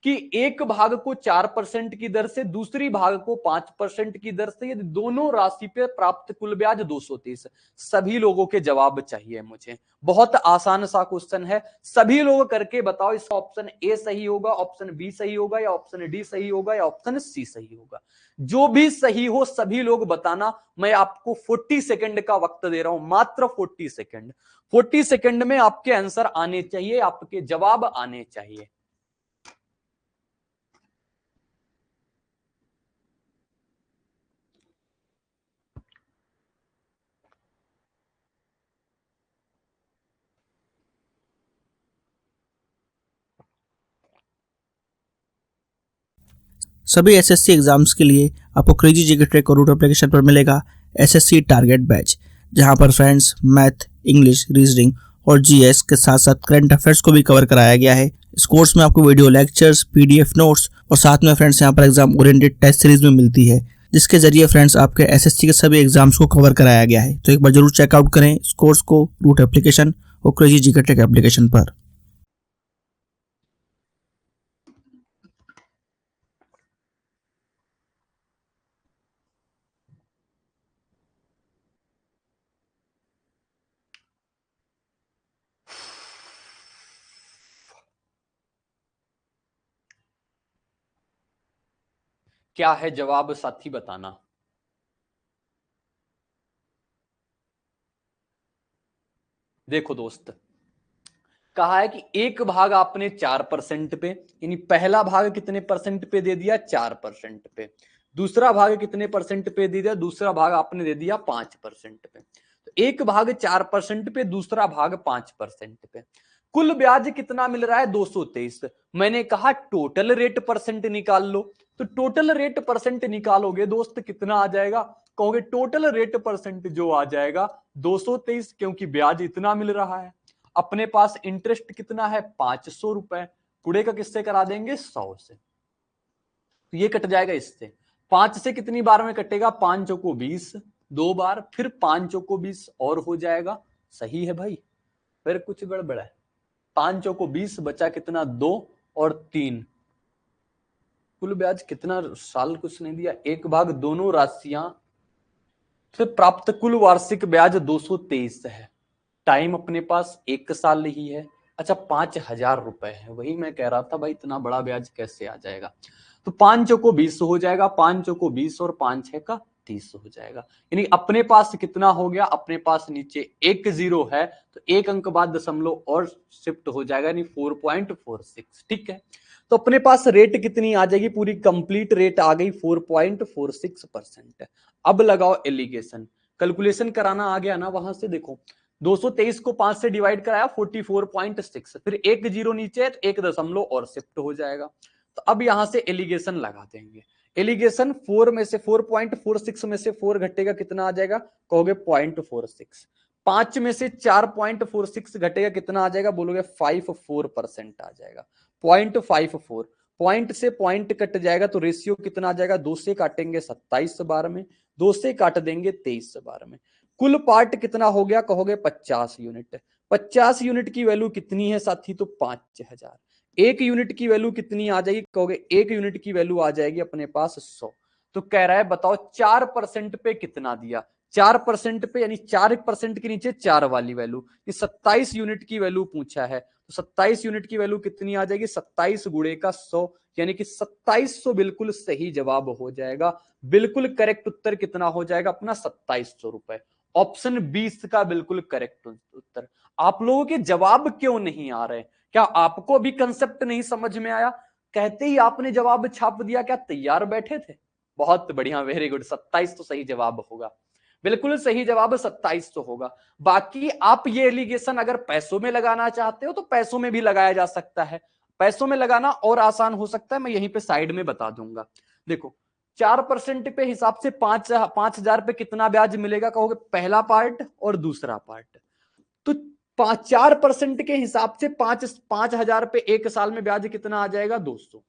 कि एक भाग को 4% की दर से, दूसरी भाग को 5% की दर से, यदि दोनों राशि पे प्राप्त कुल ब्याज 230। सभी लोगों के जवाब चाहिए मुझे, बहुत आसान सा क्वेश्चन है, सभी लोग करके बताओ इसका ऑप्शन ए सही होगा, ऑप्शन बी सही होगा, या ऑप्शन डी सही होगा, या ऑप्शन सी सही होगा। जो भी सही हो सभी लोग बताना। मैं आपको 40 सेकंड का वक्त दे रहा हूं, मात्र 40 सेकंड। 40 सेकंड में आपके आंसर आने चाहिए, आपके जवाब आने चाहिए। सभी एसएससी एग्जाम्स के लिए आपको क्रेजी जीके ट्रैक और रूट एप्लीकेशन पर मिलेगा एसएससी टारगेट बैच, जहां पर फ्रेंड्स मैथ, इंग्लिश, रीजनिंग और जीएस के साथ साथ करंट अफेयर्स को भी कवर कराया गया है। इस कोर्स में आपको वीडियो लेक्चर्स, पीडीएफ नोट्स और साथ में फ्रेंड्स यहाँ पर एग्जाम ओरिएंटेड टेस्ट सीरीज में मिलती है, जिसके जरिए फ्रेंड्स आपके एसएससी के सभी एग्जाम्स को कवर कराया गया है। तो एक बार जरूर चेकआउट करें इस कोर्स को रूट एप्लीकेशन और क्रेजी जीके ट्रैक एप्लीकेशन पर। क्या है जवाब साथी बताना। देखो दोस्त, कहा है कि एक भाग आपने 4% पे, यानी पहला भाग कितने परसेंट पे दे दिया 4% पे, दूसरा भाग कितने परसेंट पे दे दिया, दूसरा भाग आपने दे दिया 5% पे। तो एक भाग 4% पे, दूसरा भाग 5% पे, कुल ब्याज कितना मिल रहा है 223। मैंने कहा टोटल रेट परसेंट निकाल लो, तो टोटल रेट परसेंट निकालोगे दोस्त कितना आ जाएगा, कहोगे टोटल रेट परसेंट जो आ जाएगा 223, क्योंकि ब्याज इतना मिल रहा है। अपने पास इंटरेस्ट कितना है 500 रुपए, पुड़े का किससे करा देंगे 100 से, तो ये कट जाएगा इससे। 5 से कितनी बार में कटेगा, 5 चौको 20, 2 बार, फिर 5 चौको 20 और हो जाएगा। सही है भाई, फिर कुछ गड़बड़ है। 5 चौको 20 बचा कितना 2 और 3, कुल ब्याज कितना साल कुछ नहीं दिया, एक भाग दोनों राशियां से प्राप्त कुल वार्षिक ब्याज 223 है। टाइम अपने पास 1 साल ही है। अच्छा 5000 रुपए है, वही मैं कह रहा था भाई इतना बड़ा ब्याज कैसे आ जाएगा। तो 5 चौको 20 हो जाएगा, 5 चौको 20 और 5 6 का 30 हो जाएगा। यानी अपने पास कितना हो गया, अपने पास नीचे एक जीरो है तो एक अंक बाद दशमलव और शिफ्ट हो जाएगा, यानी 4.46। ठीक है, तो अपने पास रेट कितनी आ जाएगी, पूरी कंप्लीट रेट आ गई 4.46%। अब लगाओ एलिगेशन, कैलकुलेशन कराना आ गया ना वहां से। देखो 223 को 5 से डिवाइड कराया 44.6, फिर एक जीरो नीचे तो एक दशमलव और शिफ्ट हो जाएगा। तो अब यहां से एलिगेशन लगा देंगे। एलिगेशन 4 में से 4.46 में से 4 घटेगा कितना आ जाएगा, कहोगे 0.46। 5 में से 4.46 घटेगा कितना आ जाएगा, बोलोगे 54% आ जाएगा। 0.54, पॉइंट से पॉइंट कट जाएगा तो रेशियो कितना आ जाएगा, 2 से काटेंगे 27 बार में, 2 से काट देंगे 23 बार में। कुल पार्ट कितना हो गया, कहोगे 50 यूनिट। 50 यूनिट की वैल्यू कितनी है साथी, तो 5000। एक यूनिट की वैल्यू कितनी आ जाएगी, कहोगे एक यूनिट की वैल्यू आ जाएगी अपने पास 100। तो कह रहा है बताओ 4% पे कितना दिया, 4% पे यानी 4% के नीचे 4 वाली वैल्यू, ये 27 यूनिट की वैल्यू पूछा है, तो 27 यूनिट की वैल्यू कितनी आ जाएगी, 27 गुणे का 100 यानी कि 2700 बिल्कुल सही जवाब हो जाएगा। बिल्कुल करेक्ट उत्तर कितना हो जाएगा अपना 2700 रुपए। ऑप्शन 20 का बिल्कुल करेक्ट उत्तर। आप लोगों के जवाब क्यों नहीं आ रहे? क्या आपको अभी कंसेप्ट नहीं समझ में आया? कहते ही आपने जवाब छाप दिया, क्या तैयार बैठे थे? बहुत बढ़िया, वेरी गुड, 27 तो सही जवाब होगा। बिल्कुल सही जवाब 27 तो होगा। बाकी आप ये एलिगेशन अगर पैसों में लगाना चाहते हो तो पैसों में भी लगाया जा सकता है। पैसों में लगाना और आसान हो सकता है, मैं यहीं पे साइड में बता दूंगा। देखो 4% पे हिसाब से 5,000 पे कितना ब्याज मिलेगा कहोगे? पहला पार्ट और दूसरा पार्ट। तो 4% के हिसाब से 5,000 पे एक साल में ब्याज कितना आ जाएगा? 200।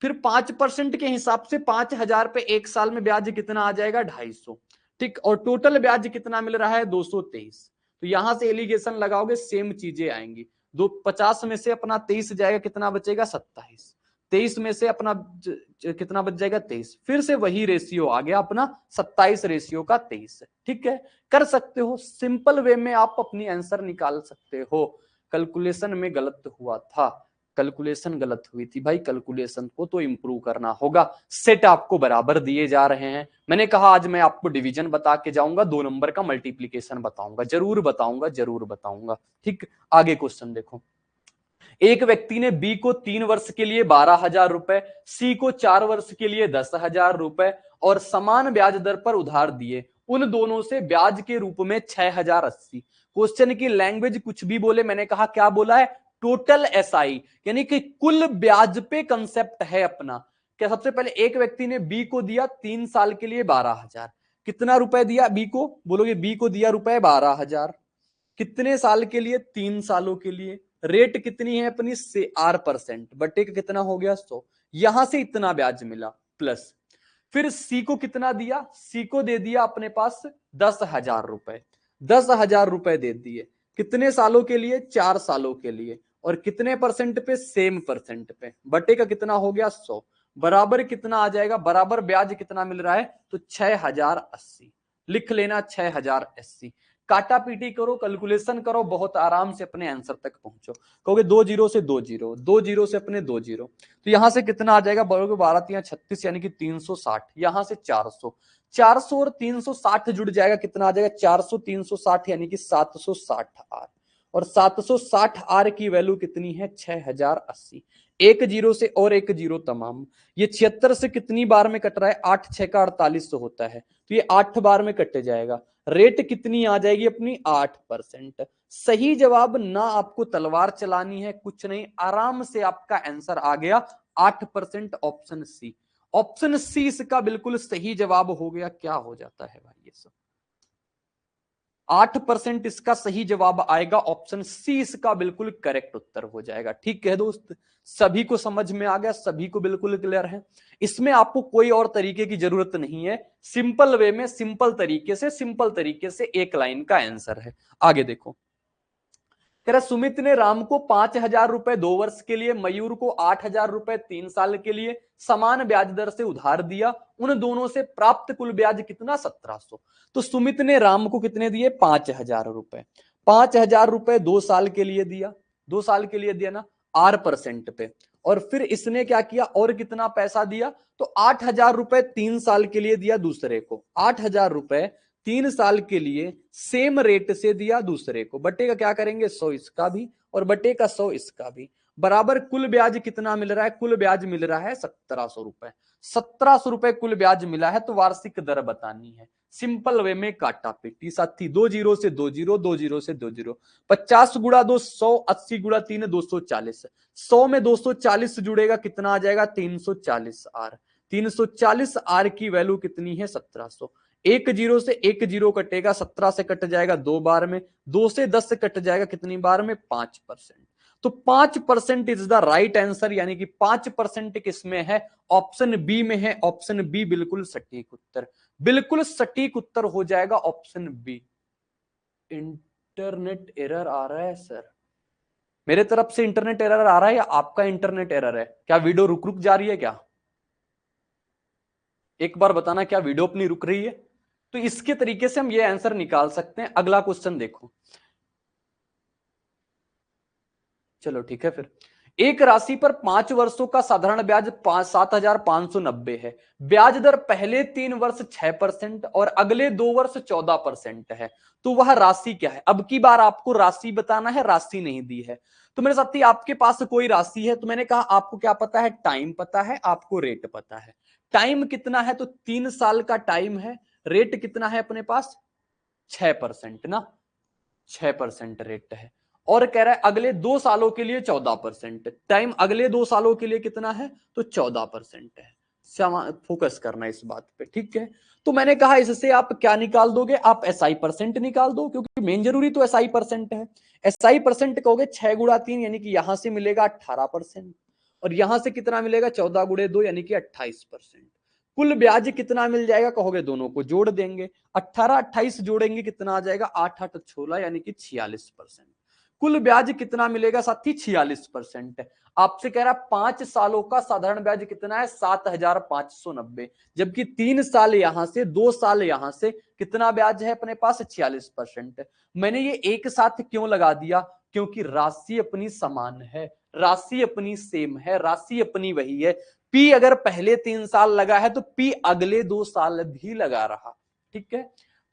फिर 5% के हिसाब से 5,000 पे एक साल में ब्याज कितना आ जाएगा? 250। ठीक, और टोटल ब्याज कितना मिल रहा है? 223। तो यहां से एलिगेशन लगाओगे सेम चीजें आएंगी। 50 में से अपना 23 जाएगा, कितना बचेगा? 27। 23 में से अपना कितना बच जाएगा? 23। फिर से वही रेशियो आ गया अपना 27 रेशियो का 23। ठीक है, कर सकते हो सिंपल वे में, आप अपनी आंसर निकाल सकते हो। कैलकुलेशन में गलत हुआ था, कैलकुलेशन गलत हुई थी भाई, कैलकुलेशन को तो इंप्रूव करना होगा। सेट आपको बराबर दिए जा रहे हैं। मैंने कहा आज मैं आपको डिवीजन बता के जाऊंगा, 2 नंबर का मल्टीप्लीकेशन बताऊंगा, जरूर बताऊंगा, जरूर बताऊंगा। ठीक, आगे क्वेश्चन देखो। एक व्यक्ति ने बी को 3 वर्ष के लिए 12,000 रुपए, सी को 4 वर्ष के लिए 10,000 रुपए और समान ब्याज दर पर उधार दिए। उन दोनों से ब्याज के रूप में 6,080। क्वेश्चन की लैंग्वेज कुछ भी बोले, मैंने कहा क्या बोला है? टोटल एसआई, यानी कि कुल ब्याज पे कंसेप्ट है अपना। क्या सबसे पहले एक व्यक्ति ने बी को दिया 3 साल के लिए 12,000। कितना रुपए दिया बी को? बोलोगे बी को दिया रुपए 12,000। कितने साल के लिए? 3 सालों के लिए। रेट कितनी है अपनी? से R%, बटे का कितना हो गया? 100। यहां से इतना ब्याज मिला प्लस। फिर सी को कितना दिया? सी को दे दिया अपने पास 10,000 रुपए। 10,000 रुपए दे दिए। कितने सालों के लिए? 4 सालों के लिए। और कितने परसेंट पे? सेम परसेंट पे। बटे का कितना हो गया? 100। बराबर कितना आ जाएगा? बराबर ब्याज कितना मिल रहा है? तो 6,080। लिख लेना 6,080। काटा पीटी करो, कैलकुलेशन करो, बहुत आराम से अपने आंसर तक पहुंचो। कहोगे 2 जीरो से 2 जीरो, 2 जीरो से अपने 2 जीरो, तो यहां से कितना आ जाएगा? बरोगे 12 36 यानी कि 360। यहां से 400, 400 और 360 जुड़ जाएगा, कितना आ जाएगा? 400 360 यानी कि 760 आर। और 760 आर की वैल्यू कितनी है? 6,080। एक जीरो से और एक जीरो तमाम। ये 76 से कितनी बार में कट रहा है? 8 6 का 48 होता है, तो ये 8 बार में कट जाएगा। रेट कितनी आ जाएगी अपनी? 8%। सही जवाब ना, आपको तलवार चलानी है कुछ नहीं, आराम से आपका आंसर आ गया 8%। ऑप्शन सी, ऑप्शन सी इसका बिल्कुल सही जवाब हो गया। क्या हो जाता है भाई ये सब? 8% इसका सही जवाब आएगा। ऑप्शन सी इसका बिल्कुल करेक्ट उत्तर हो जाएगा। ठीक है दोस्त, सभी को समझ में आ गया? सभी को बिल्कुल क्लियर है? इसमें आपको कोई और तरीके की जरूरत नहीं है, सिंपल वे में, सिंपल तरीके से एक लाइन का आंसर है। आगे देखो, कह रहा सुमित ने राम को 5,000 रुपए 2 वर्ष के लिए, मयूर को 8,000 रुपए 3 साल के लिए समान ब्याज दर से उधार दिया। उन दोनों से प्राप्त कुल ब्याज कितना? 1,700। तो सुमित ने राम को कितने दिए? 5,000 रुपए। 5,000 रुपए 2 साल के लिए दिया, 2 साल के लिए दिया ना, R% पे। और फिर इसने क्या किया? और कितना पैसा दिया? तो 8,000 रुपए 3 साल के लिए दिया दूसरे को। 8,000 रुपए 3 साल के लिए सेम रेट से दिया दूसरे को। बटे का क्या करेंगे? 100 इसका भी और बटे का 100 इसका भी। बराबर कुल ब्याज कितना मिल रहा है? कुल ब्याज मिल रहा है 1,700 रुपए। 1,700 रुपए कुल ब्याज मिला है, तो वार्षिक दर बतानी है। सिंपल वे में काटा पीटी साथी, 2 जीरो से 2 जीरो, 2 जीरो से 2 जीरो। 50 गुड़ा 2 100, 80 गुड़ा 3 240। 100 में 240 जुड़ेगा, कितना आ जाएगा? 340 आर। 340 आर की वैल्यू कितनी है? 1,700। एक जीरो से एक जीरो कटेगा, 17 से कट जाएगा 2 बार में, 2 से 10 से कट जाएगा कितनी बार में? 5%। तो 5% इज द राइट आंसर, यानी कि 5% किसमें है? ऑप्शन बी में है। ऑप्शन बी बिल्कुल सटीक उत्तर, बिल्कुल सटीक उत्तर हो जाएगा ऑप्शन बी। इंटरनेट एरर आ रहा है सर? मेरे तरफ से इंटरनेट एरर आ रहा है या आपका इंटरनेट एरर है? क्या वीडियो रुक रुक जा रही है क्या? एक बार बताना, क्या वीडियो अपनी रुक रही है? तो इसके तरीके से हम ये आंसर निकाल सकते हैं। अगला क्वेश्चन देखो, चलो ठीक है। फिर एक राशि पर 5 वर्षों का साधारण ब्याज 7,590 है। ब्याज दर पहले 3 वर्ष 6% और अगले 2 वर्ष 14% है। तो वह राशि क्या है? अब की बार आपको राशि बताना है, राशि नहीं दी है। तो मेरे साथी आपके पास कोई राशि है, तो मैंने कहा आपको क्या पता है? टाइम पता है, आपको रेट पता है। टाइम कितना है? तो 3 साल का टाइम है। रेट कितना है अपने पास? 6% ना, 6% रेट है। और कह रहा है अगले 2 सालों के लिए 14%। टाइम अगले 2 सालों के लिए कितना है? तो 14% है। फोकस करना इस बात पे, ठीक है। तो मैंने कहा इससे आप क्या निकाल दोगे? आप एसआई परसेंट निकाल दो, क्योंकि मेन जरूरी तो एसआई परसेंट है। एसआई परसेंट कहोगे 6 गुणा 3 यानी कि यहां से मिलेगा 18%, और यहां से कितना मिलेगा? 14 गुणे 2 यानी कि 28%। कुल ब्याज कितना मिल जाएगा कहोगे? दोनों को जोड़ देंगे, 18 28 जोड़ेंगे कितना आ जाएगा? 8 8 16 यानी कि 46%। कुल ब्याज कितना मिलेगा साथी? 46%। आपसे कह रहा 5 सालों का साधारण ब्याज कितना है? 7,590। जबकि 3 साल यहां से, 2 साल यहां से, कितना ब्याज है अपने पास? 46%। मैंने ये एक साथ क्यों लगा दिया? क्योंकि राशि अपनी समान है, राशि अपनी सेम है, राशि अपनी वही है। पी अगर पहले 3 साल लगा है तो पी अगले 2 साल भी लगा रहा, ठीक है।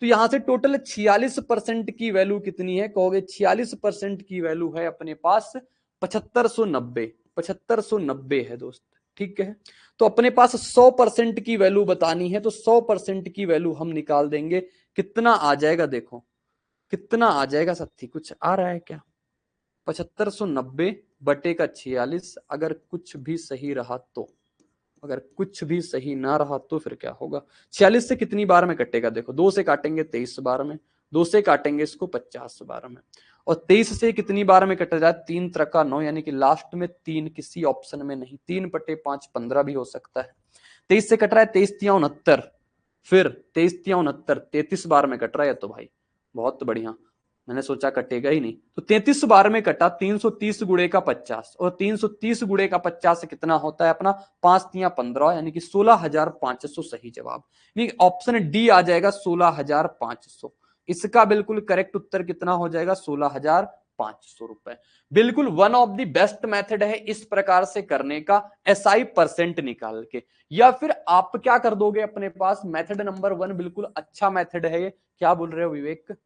तो यहां से टोटल 46% की वैल्यू कितनी है कहोगे? 46% की वैल्यू है अपने पास 7590, 7590 है दोस्त, ठीक है। तो अपने पास 100% की वैल्यू बतानी है, तो 100% की वैल्यू हम निकाल देंगे। कितना आ जाएगा? देखो कितना आ जाएगा साथी, कुछ आ रहा है क्या? 7590 बटे का 46, अगर कुछ भी सही रहा तो, अगर कुछ भी सही ना रहा तो फिर क्या होगा? 46 से कितनी बार में कटेगा? देखो 2 से काटेंगे 23 बार में, 2 से काटेंगे इसको 50 बार में, और 23 से कितनी बार में कटा जाए? 3 त्रिका 9, यानी कि लास्ट में 3 किसी ऑप्शन में नहीं। 3 बटे 5 15 भी हो सकता है। 23 से कट रहा है 23 तिया 69, फिर 23 तिया 69 33 बार में कट रहा है। तो भाई बहुत बढ़िया, मैंने सोचा कटेगा ही नहीं। तो 33 बार में कटा, 330 गुणे का 50, और 330 गुणे का 50 कितना होता है अपना? 5 तिया 15, यानी कि 16,500 सही जवाब। ऑप्शन डी आ जाएगा 16,500। इसका बिल्कुल करेक्ट उत्तर कितना हो जाएगा? 16,500 रुपए। बिल्कुल one of the best method है इस प्रकार से करने का, एसआई परसेंट निकाल के। या फिर आप क्या कर दोगे अपने पास? मेथड नंबर 1 बिल्कुल अच्छा मेथड है ये। क्या बोल रहे हो विवेक?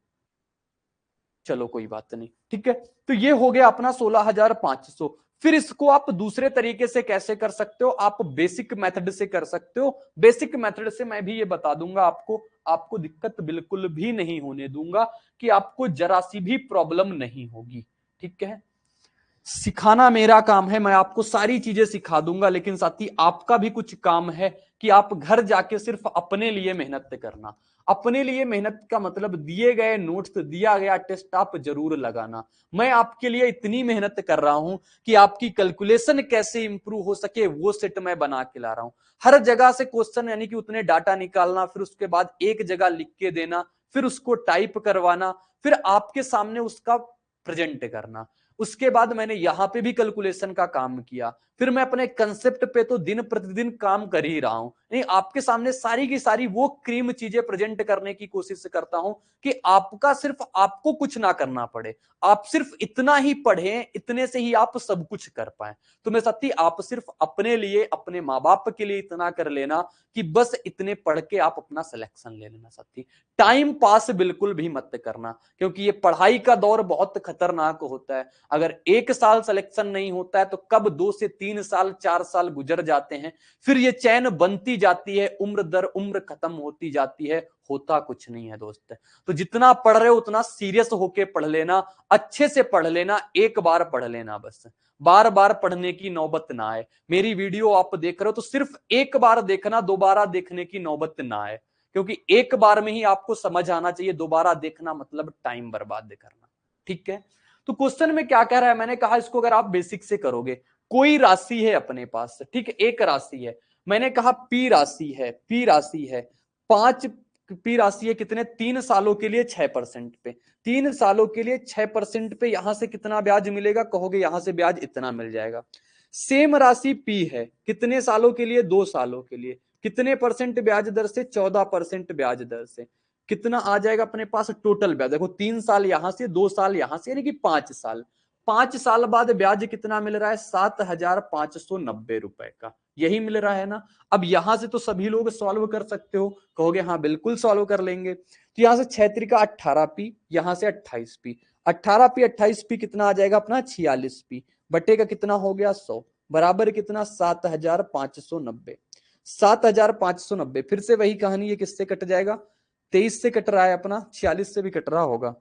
चलो कोई बात नहीं, ठीक है। तो ये हो गया अपना 16,500। फिर इसको आप दूसरे तरीके से कैसे कर सकते हो? आप बेसिक मेथड से कर सकते हो। बेसिक मेथड से मैं भी ये बता दूंगा आपको, आपको दिक्कत बिल्कुल भी नहीं होने दूंगा, कि आपको जरा सी भी प्रॉब्लम नहीं होगी, ठीक है। सिखाना मेरा काम है, मैं आपको सारी चीजें सिखा दूंगा, लेकिन साथ ही आपका भी कुछ काम है कि आप घर जाके सिर्फ अपने लिए मेहनत करना। अपने लिए मेहनत का मतलब दिए गए नोट्स, दिया गया टेस्ट आप जरूर लगाना। मैं आपके लिए इतनी मेहनत कर रहा हूं कि आपकी कैलकुलेशन कैसे इंप्रूव हो सके वो सेट मैं बना के ला रहा हूं। हर जगह से क्वेश्चन, यानी कि उतने डाटा निकालना, फिर उसके बाद एक जगह लिख के देना, फिर उसको टाइप करवाना, फिर आपके सामने उसका प्रेजेंट करना। उसके बाद मैंने यहां पे भी कैलकुलेशन का काम किया, फिर मैं अपने कंसेप्ट पे तो दिन प्रतिदिन काम कर ही रहा हूं। नहीं, आपके सामने सारी की सारी वो क्रीम चीजें प्रेजेंट करने की कोशिश करता हूं कि आपका सिर्फ आपको कुछ ना करना पड़े, आप सिर्फ इतना ही पढ़ें, इतने से ही आप सब कुछ कर पाए। तो मैं सत्ती आप सिर्फ अपने लिए, अपने माँ बाप के लिए इतना कर लेना कि बस इतने पढ़ के आप अपना सिलेक्शन ले लेना। सत्ती टाइम पास बिल्कुल भी मत करना, क्योंकि ये पढ़ाई का दौर बहुत खतरनाक होता है। अगर 1 साल सिलेक्शन नहीं होता है तो कब 2 से 3 साल 4 साल गुजर जाते हैं, फिर ये चैन बनती जाती है, उम्र दर उम्र खत्म होती जाती है, होता कुछ नहीं है दोस्त। तो जितना पढ़ रहे हो उतना सीरियस होके पढ़ लेना, अच्छे से पढ़ लेना, एक बार पढ़ लेना, बस बार बार पढ़ने की नौबत ना आए। मेरी वीडियो आप देख रहे हो तो सिर्फ एक बार देखना, दोबारा देखने की नौबत ना आए, क्योंकि एक बार में ही आपको समझ आना चाहिए। दोबारा देखना मतलब टाइम बर्बाद करना, ठीक है। तो क्वेश्चन में क्या कह रहा है? मैंने कहा इसको अगर आप बेसिक से करोगे, कोई राशि है अपने पास, ठीक है, एक राशि है। मैंने कहा पी राशि है, पी राशि है 5, पी राशि है कितने? 3 सालों के लिए 6% पे, 3 सालों के लिए 6% पे यहां से कितना ब्याज मिलेगा कहोगे? यहां से ब्याज इतना मिल जाएगा। सेम राशि पी है कितने सालों के लिए? 2 सालों के लिए, कितने परसेंट ब्याज दर से? 14% ब्याज दर से। कितना आ जाएगा अपने पास टोटल ब्याज। देखो 3 साल यहां से, 2 साल यहां से, यानी कि 5 साल। 5 साल बाद ब्याज कितना मिल रहा है? 7,590 रुपए का, यही मिल रहा है ना। अब यहां से तो सभी लोग सॉल्व कर सकते हो, कहोगे हाँ बिल्कुल सॉल्व कर लेंगे। तो यहां से 6 त्रिका 18p, यहां से 28p, 18p 28p कितना आ जाएगा अपना? 46p बटे का कितना हो गया? 100 बराबर कितना? 7,590। 7,590 फिर से वही कहानी, ये किससे कट जाएगा? 23 से कट रहा है अपना, 46 से भी कट रहा होगा।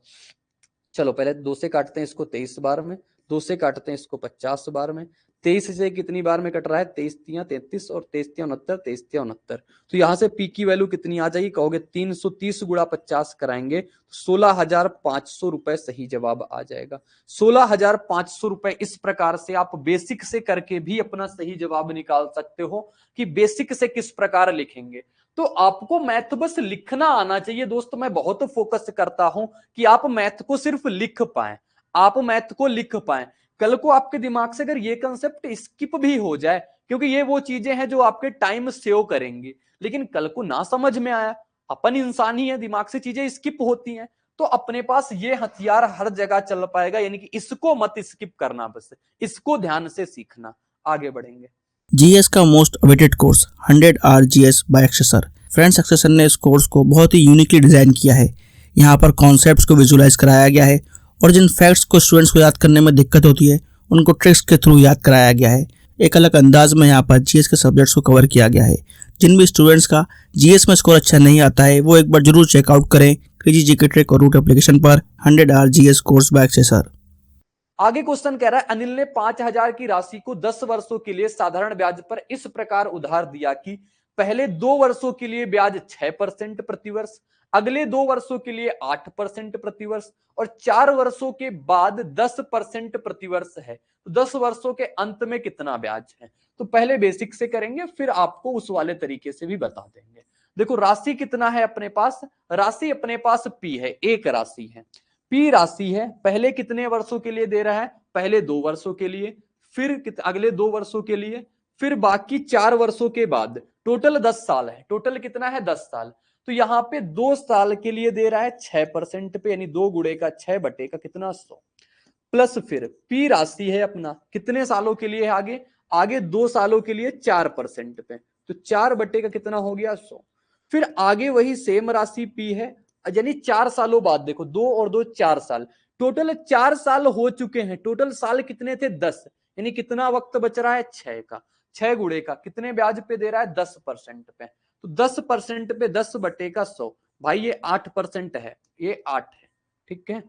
चलो पहले 2 से काटते हैं इसको 23 बार में, 2 से काटते हैं इसको 50 बार में। 23 से कितनी बार में कट रहा है? 23 तियां 33 और 23 तियां 69, 23 तियां 69। तो यहां से पी की वैल्यू कितनी आ जाएगी? कहोगे 330 गुणा 50 कराएंगे, 16,500 रुपए सही जवाब आ जाएगा। 16,500 रुपए। इस प्रकार से आप बेसिक से करके भी अपना सही जवाब निकाल सकते हो कि बेसिक से किस प्रकार लिखेंगे। तो आपको मैथ बस लिखना आना चाहिए दोस्त। मैं बहुत फोकस करता हूं कि आप मैथ को सिर्फ लिख पाएं, आप मैथ को लिख पाएं। कल को आपके दिमाग से अगर ये कंसेप्ट स्किप भी हो जाए, क्योंकि ये वो चीजें हैं जो आपके टाइम सेव करेंगी, लेकिन कल को ना समझ में आया, अपन इंसान ही है, दिमाग से चीजें स्किप होती हैं, तो अपने पास ये हथियार हर जगह चल पाएगा। यानी कि इसको मत स्किप करना, बस इसको ध्यान से सीखना। आगे बढ़ेंगे। जीएस का most awaited course 100 hour GS by Akshay sir. Friends, Akshay sir ने इस कोर्स को बहुत ही यूनिकली डिजाइन किया है। यहाँ पर कॉन्सेप्ट्स को विजुलाइज कराया गया है और जिन फैक्ट्स को स्टूडेंट्स को याद करने में दिक्कत होती है उनको ट्रिक्स के थ्रू याद कराया गया है। एक अलग अंदाज में यहाँ पर जीएस के सब्जेक्ट्स को कवर किया गया है। जिन भी स्टूडेंट्स का जीएस में स्कोर अच्छा नहीं आता है वो एक बार जरूर चेकआउट करें क्रेजी जीके ट्रिक और रूट एप्लीकेशन पर 100 hour GS course by Akshay sir. आगे क्वेश्चन कह रहा है, अनिल ने 5,000 की राशि को 10 वर्षों के लिए साधारण ब्याज पर इस प्रकार उधार दिया कि पहले 2 वर्षों के लिए ब्याज 6% प्रतिवर्ष, अगले 2 वर्षों के लिए 8% प्रतिवर्ष और 4 वर्षों के बाद 10% प्रतिवर्ष है। तो 10 वर्षों के अंत में कितना ब्याज है? तो पहले बेसिक से करेंगे, फिर आपको उस वाले तरीके से भी बता देंगे। देखो राशि कितना है अपने पास? राशि अपने पास पी है, एक राशि है, पी राशि है। पहले कितने वर्षों के लिए दे रहा है? पहले 2 वर्षों के लिए, फिर अगले 2 वर्षों के लिए, फिर बाकी 4 वर्षों के बाद। टोटल 10 साल है। टोटल कितना है? 10 साल। तो यहां पे 2 साल के लिए दे रहा है 6% पे, यानी 2 गुणे का 6 बटे का कितना? 100 प्लस फिर पी राशि है अपना, कितने सालों के लिए है? आगे आगे 2 सालों के लिए 4% पे, तो 4 बटे का कितना हो गया? 100। फिर आगे वही सेम राशि पी है, यानी 4 सालों बाद। देखो 2 और 2 4 साल, टोटल 4 साल हो चुके हैं। टोटल साल कितने थे? 10, यानी कितना वक्त बच रहा है? 6 का। 6 गुणे का कितने ब्याज पे दे रहा है? 10% पे। तो 10% पे 10 बटे का 100, भाई ये 8% है, ये 8 है, ठीक है।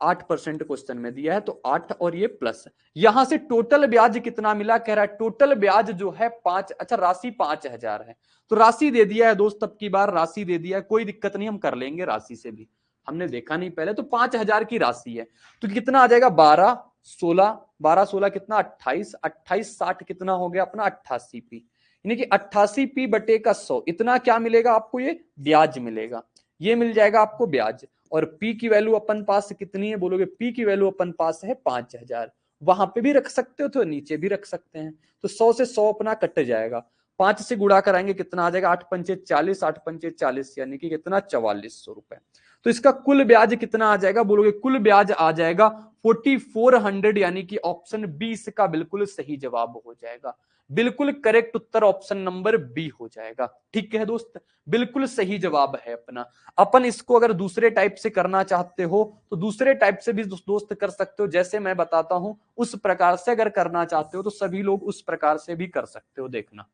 8% क्वेश्चन में दिया है, तो 8 और ये प्लस। यहां से टोटल ब्याज कितना मिला? कह रहा है टोटल ब्याज जो है 5, अच्छा राशि 5,000 है, तो राशि दे दिया है दोस्त, अब की बार राशि दे दिया है, कोई दिक्कत नहीं, हम कर लेंगे राशि से भी, हमने देखा नहीं पहले। तो 5,000 की राशि है, तो कितना आ जाएगा? 12 16, 12 16 कितना? 28, 28 60 कितना हो गया अपना? 88p, यानी कि 88p बटे का 100, इतना क्या मिलेगा आपको? ये ब्याज मिलेगा, ये मिल जाएगा आपको ब्याज। और P की वैल्यू अपन पास कितनी है? बोलोगे P की वैल्यू अपन पास है 5,000। वहां पे भी रख सकते हो तो नीचे भी रख सकते हैं। तो 100 से 100 अपना कट जाएगा, 5 से गुणा कराएंगे कितना आ जाएगा? 8 पंचे 40, 8 पंचे 40, यानी कि कितना? 4400 रुपए। तो इसका कुल ब्याज कितना आ जाएगा? बोलोगे कुल ब्याज आ जाएगा 4400, यानी कि ऑप्शन बी इसका बिल्कुल सही जवाब हो जाएगा। बिल्कुल करेक्ट उत्तर ऑप्शन नंबर बी हो जाएगा। ठीक है दोस्त, बिल्कुल सही जवाब है अपना। अपन इसको अगर दूसरे टाइप से करना चाहते हो तो दूसरे टाइप से भी दोस्त कर सकते हो, जैसे मैं बताता हूं उस प्रकार से अगर करना चाहते हो तो सभी लोग उस प्रकार से भी कर सकते हो। देखना,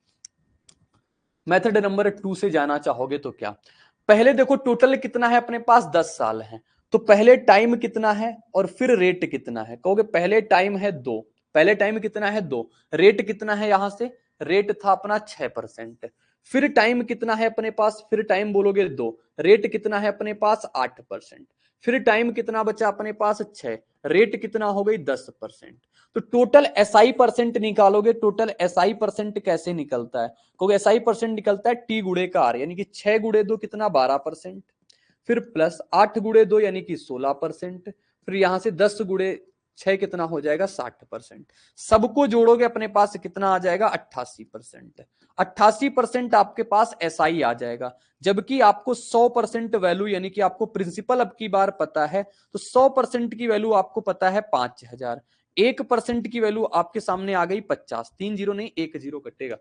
मेथड नंबर 2 से जाना चाहोगे तो क्या? पहले देखो टोटल कितना है अपने पास? 10 साल है, तो पहले टाइम कितना है और फिर रेट कितना है? कहोगे पहले टाइम है 2, पहले टाइम कितना है? 2, रेट कितना है? यहां से रेट था अपना 6%। फिर टाइम कितना है अपने पास? फिर टाइम बोलोगे 2, रेट कितना है अपने पास? 8%। फिर टाइम कितना बचा अपने पास? 6, रेट कितना हो गई? 10%। तो टोटल एसआई परसेंट निकालोगे, टोटल एसआई परसेंट कैसे निकलता है? क्योंकि एसआई परसेंट निकलता है टी गुणे का आर, यानी कि 6 गुणे 2 कितना? 12%, फिर प्लस 8 गुणे 2 यानी कि 16%, फिर यहां से 10 गुणे 6 कितना हो जाएगा 60%। सबको जोड़ोगे अपने पास कितना आ जाएगा 88%। 88% आपके पास एसआई आ जाएगा, जबकि आपको 100% वैल्यू यानी कि आपको प्रिंसिपल अब की बार पता है, तो 100% की वैल्यू आपको पता है 5000। 1% की वैल्यू आपके सामने आ गई 50। 3 जीरो नहीं, 1 जीरो कटेगा,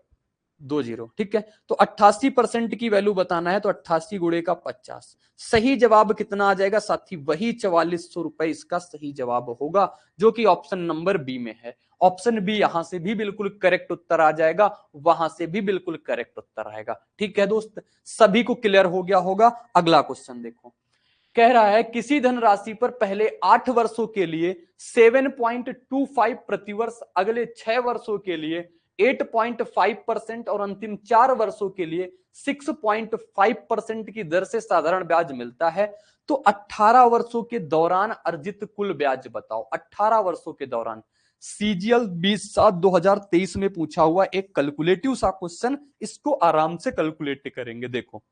2 जीरो, ठीक है। तो 88% की वैल्यू बताना है, तो 88 गुणे का 50। सही जवाब कितना आ जाएगा साथी, वही 4400 रुपए इसका सही जवाब होगा, जो कि ऑप्शन नंबर बी में है। ऑप्शन बी यहां से भी बिल्कुल करेक्ट उत्तर आ जाएगा, वहां से भी बिल्कुल करेक्ट उत्तर आएगा। ठीक है दोस्त, सभी को क्लियर हो गया होगा। अगला क्वेश्चन देखो, कह रहा है किसी धनराशि पर पहले 8 वर्षों के लिए 7.25 प्रतिवर्ष, अगले 6 वर्षों के लिए 8.5% और अंतिम 4 वर्षों के लिए 6.5% की दर से साधारण ब्याज मिलता है, तो 18 वर्षों के दौरान अर्जित कुल ब्याज बताओ। 18 वर्षों के दौरान, सीजीएल 20/7/2023 में पूछा हुआ एक कैलकुलेटिव सा क्वेश्चन, इसको आराम से कैलकुलेट करेंगे। देखो,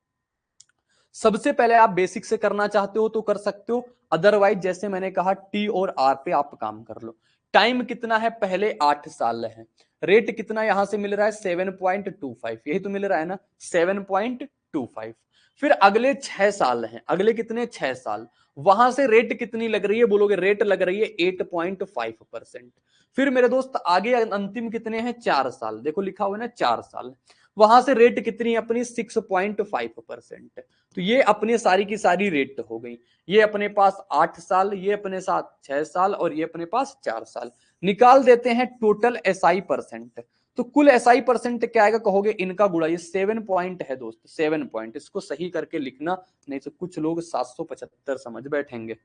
सबसे पहले आप बेसिक से करना चाहते हो तो कर सकते हो, अदरवाइज जैसे मैंने कहा टी और आर पे आप काम कर लो। टाइम कितना है, पहले 8 साल है। रेट कितना यहां से मिल रहा है 7.25, यही तो मिल रहा है ना 7.25। फिर अगले 6 साल हैं, अगले कितने 6 साल, वहां से रेट कितनी लग रही है, बोलोगे रेट लग रही है 8.5%। फिर मेरे दोस्त आगे अंतिम कितने हैं 4 साल, देखो लिखा हुआ है ना 4 साल, वहां से रेट कितनी है अपनी 6.5%। तो ये अपने सारी की सारी रेट हो गई। ये अपने पास 8 साल, ये अपने साथ 6 साल और ये अपने पास 4 साल। निकाल देते हैं टोटल एसआई परसेंट। तो कुल एसआई परसेंट क्या आएगा कहोगे, इनका गुणा, ये 7 पॉइंट है दोस्त, 7 पॉइंट, इसको सही करके लिखना, नहीं तो कुछ लोग 775 समझ बैठेंगे।